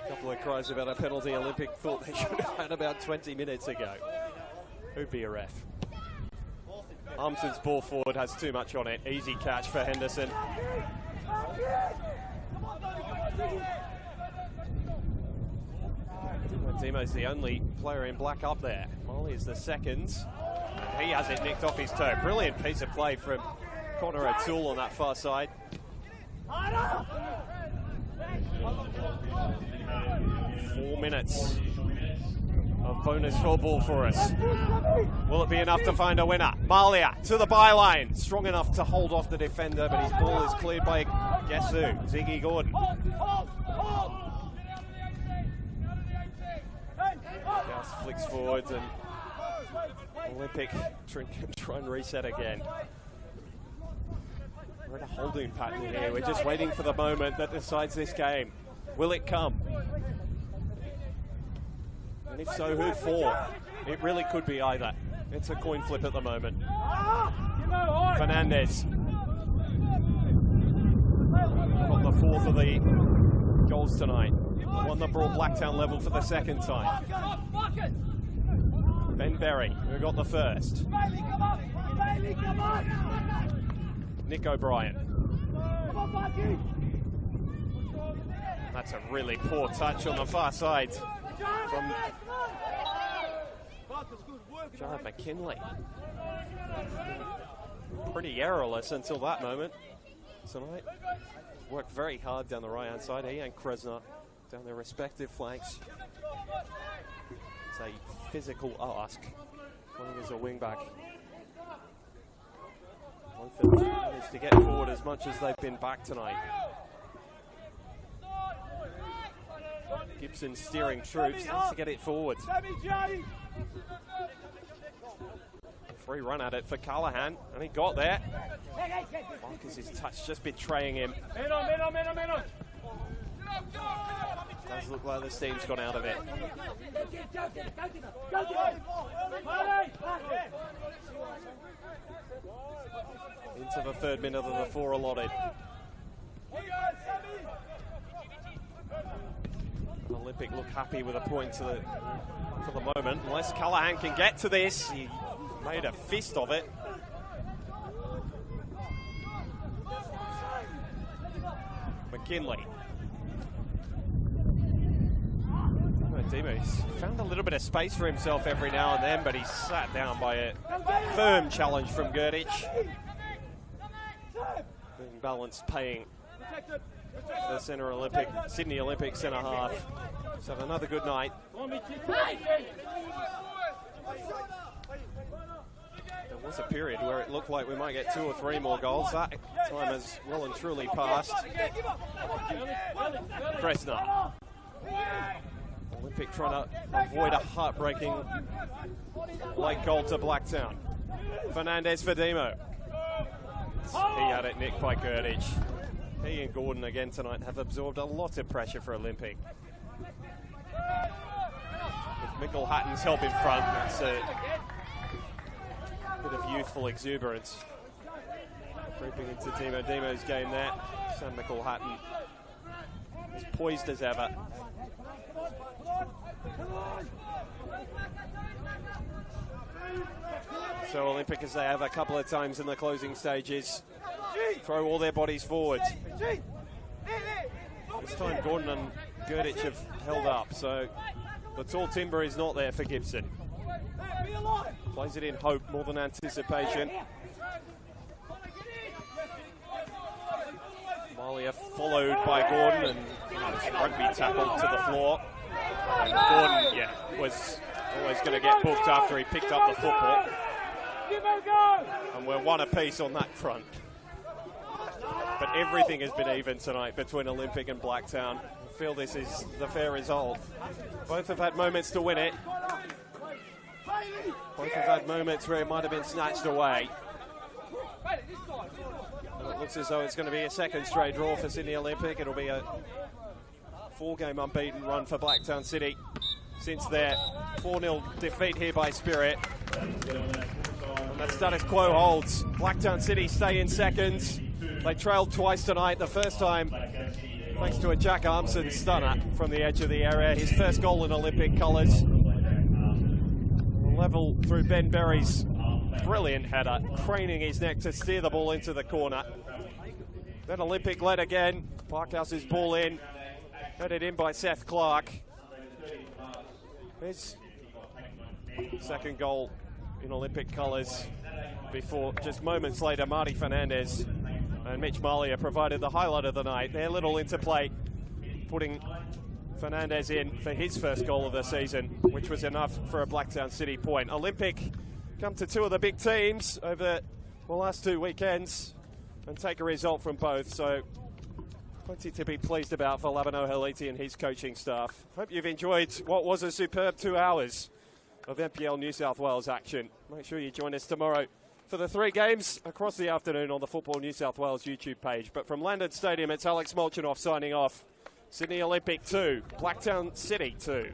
A: A couple of cries about a penalty Olympic thought they should have had about 20 minutes ago. Who'd be a ref? Armson's ball forward has too much on it. Easy catch for Henderson. Demo's the only player in black up there. Molly is the second. He has it nicked off his toe. Brilliant piece of play from Connor O'Toole on that far side. 4 minutes of bonus football for us. Will it be enough to find a winner? Malia to the byline. Strong enough to hold off the defender, but his ball is cleared by, guess who? Ziggy Gordon. Gus flicks forwards and Olympic try and reset again. We're in a holding pattern here. We're just waiting for the moment that decides this game. Will it come? And if so, who for? It really could be either. It's a coin flip at the moment. Fernandez. Got the fourth of the goals tonight. One that brought Blacktown level for the second time. Ben Berry, who got the first. Nick O'Brien. That's a really poor touch on the far side from John McKinley. Pretty errorless until that moment tonight. Worked very hard down the right-hand side. He and Kresner down their respective flanks. It's a physical ask, playing as a wing-back. Both of them managed to get forward as much as they've been back tonight. Gibson steering troops, needs to get it forward. Free run at it for Callahan, and he got there. Marcus's touch just betraying him. Does look like this team's gone out of it. Into the third minute of the 4 allotted. Olympic look happy with a point for the moment. Unless Callahan can get to this, he made a fist of it. McKinley. Demo's found a little bit of space for himself every now and then, but he's sat down by a firm challenge from Gerdich. Being balanced, paying the Sydney Olympic centre half. So have another good night. There was a period where it looked like we might get 2 or 3 more goals. That time has well and truly passed. Kresner. Olympic trying to avoid a heartbreaking late goal to Blacktown. Fernandez for Demo. He had it nicked by Gerdich. He and Gordon again tonight have absorbed a lot of pressure for Olympic. With Michael Hatton's help in front, that's a bit of youthful exuberance. Creeping into Demo's game there. Sam Michael Hatton is poised as ever. So Olympic, as they have a couple of times in the closing stages, throw all their bodies forward. This time Gordon and Gerdich have held up, so the tall timber is not there for Gibson. Plays it in hope more than anticipation. Malia followed by Gordon, and rugby tackled to the floor. And Gordon, was always going to get booked after he picked up the football. And we're 1 apiece on that front. But everything has been even tonight between Olympic and Blacktown. I feel this is the fair result. Both have had moments to win it. Both have had moments where it might have been snatched away. And it looks as though it's going to be a second straight draw for Sydney Olympic. It'll be a 4-game unbeaten run for Blacktown City since their 4-0 defeat here by Spirit. And that status quo holds. Blacktown City stay in second. They trailed twice tonight. The first time thanks to a Jack Armson stunner from the edge of the area. His first goal in Olympic colours. Level through Ben Berry's brilliant header, craning his neck to steer the ball into the corner. Then Olympic led again. Parkhouse's ball in. Headed in by Seth Clark. His second goal in Olympic colours before just moments later Marty Fernandez and Mitch Malia provided the highlight of the night. Their little interplay putting Fernandez in for his first goal of the season, which was enough for a Blacktown City point. Olympic come to 2 of the big teams over the last 2 weekends and take a result from both. So plenty to be pleased about for Labano Haliti and his coaching staff. Hope you've enjoyed what was a superb 2 hours of NPL New South Wales action. Make sure you join us tomorrow for the 3 games across the afternoon on the Football New South Wales YouTube page. But from Landon Stadium, it's Alex Molchanoff signing off. Sydney Olympic 2, Blacktown City 2.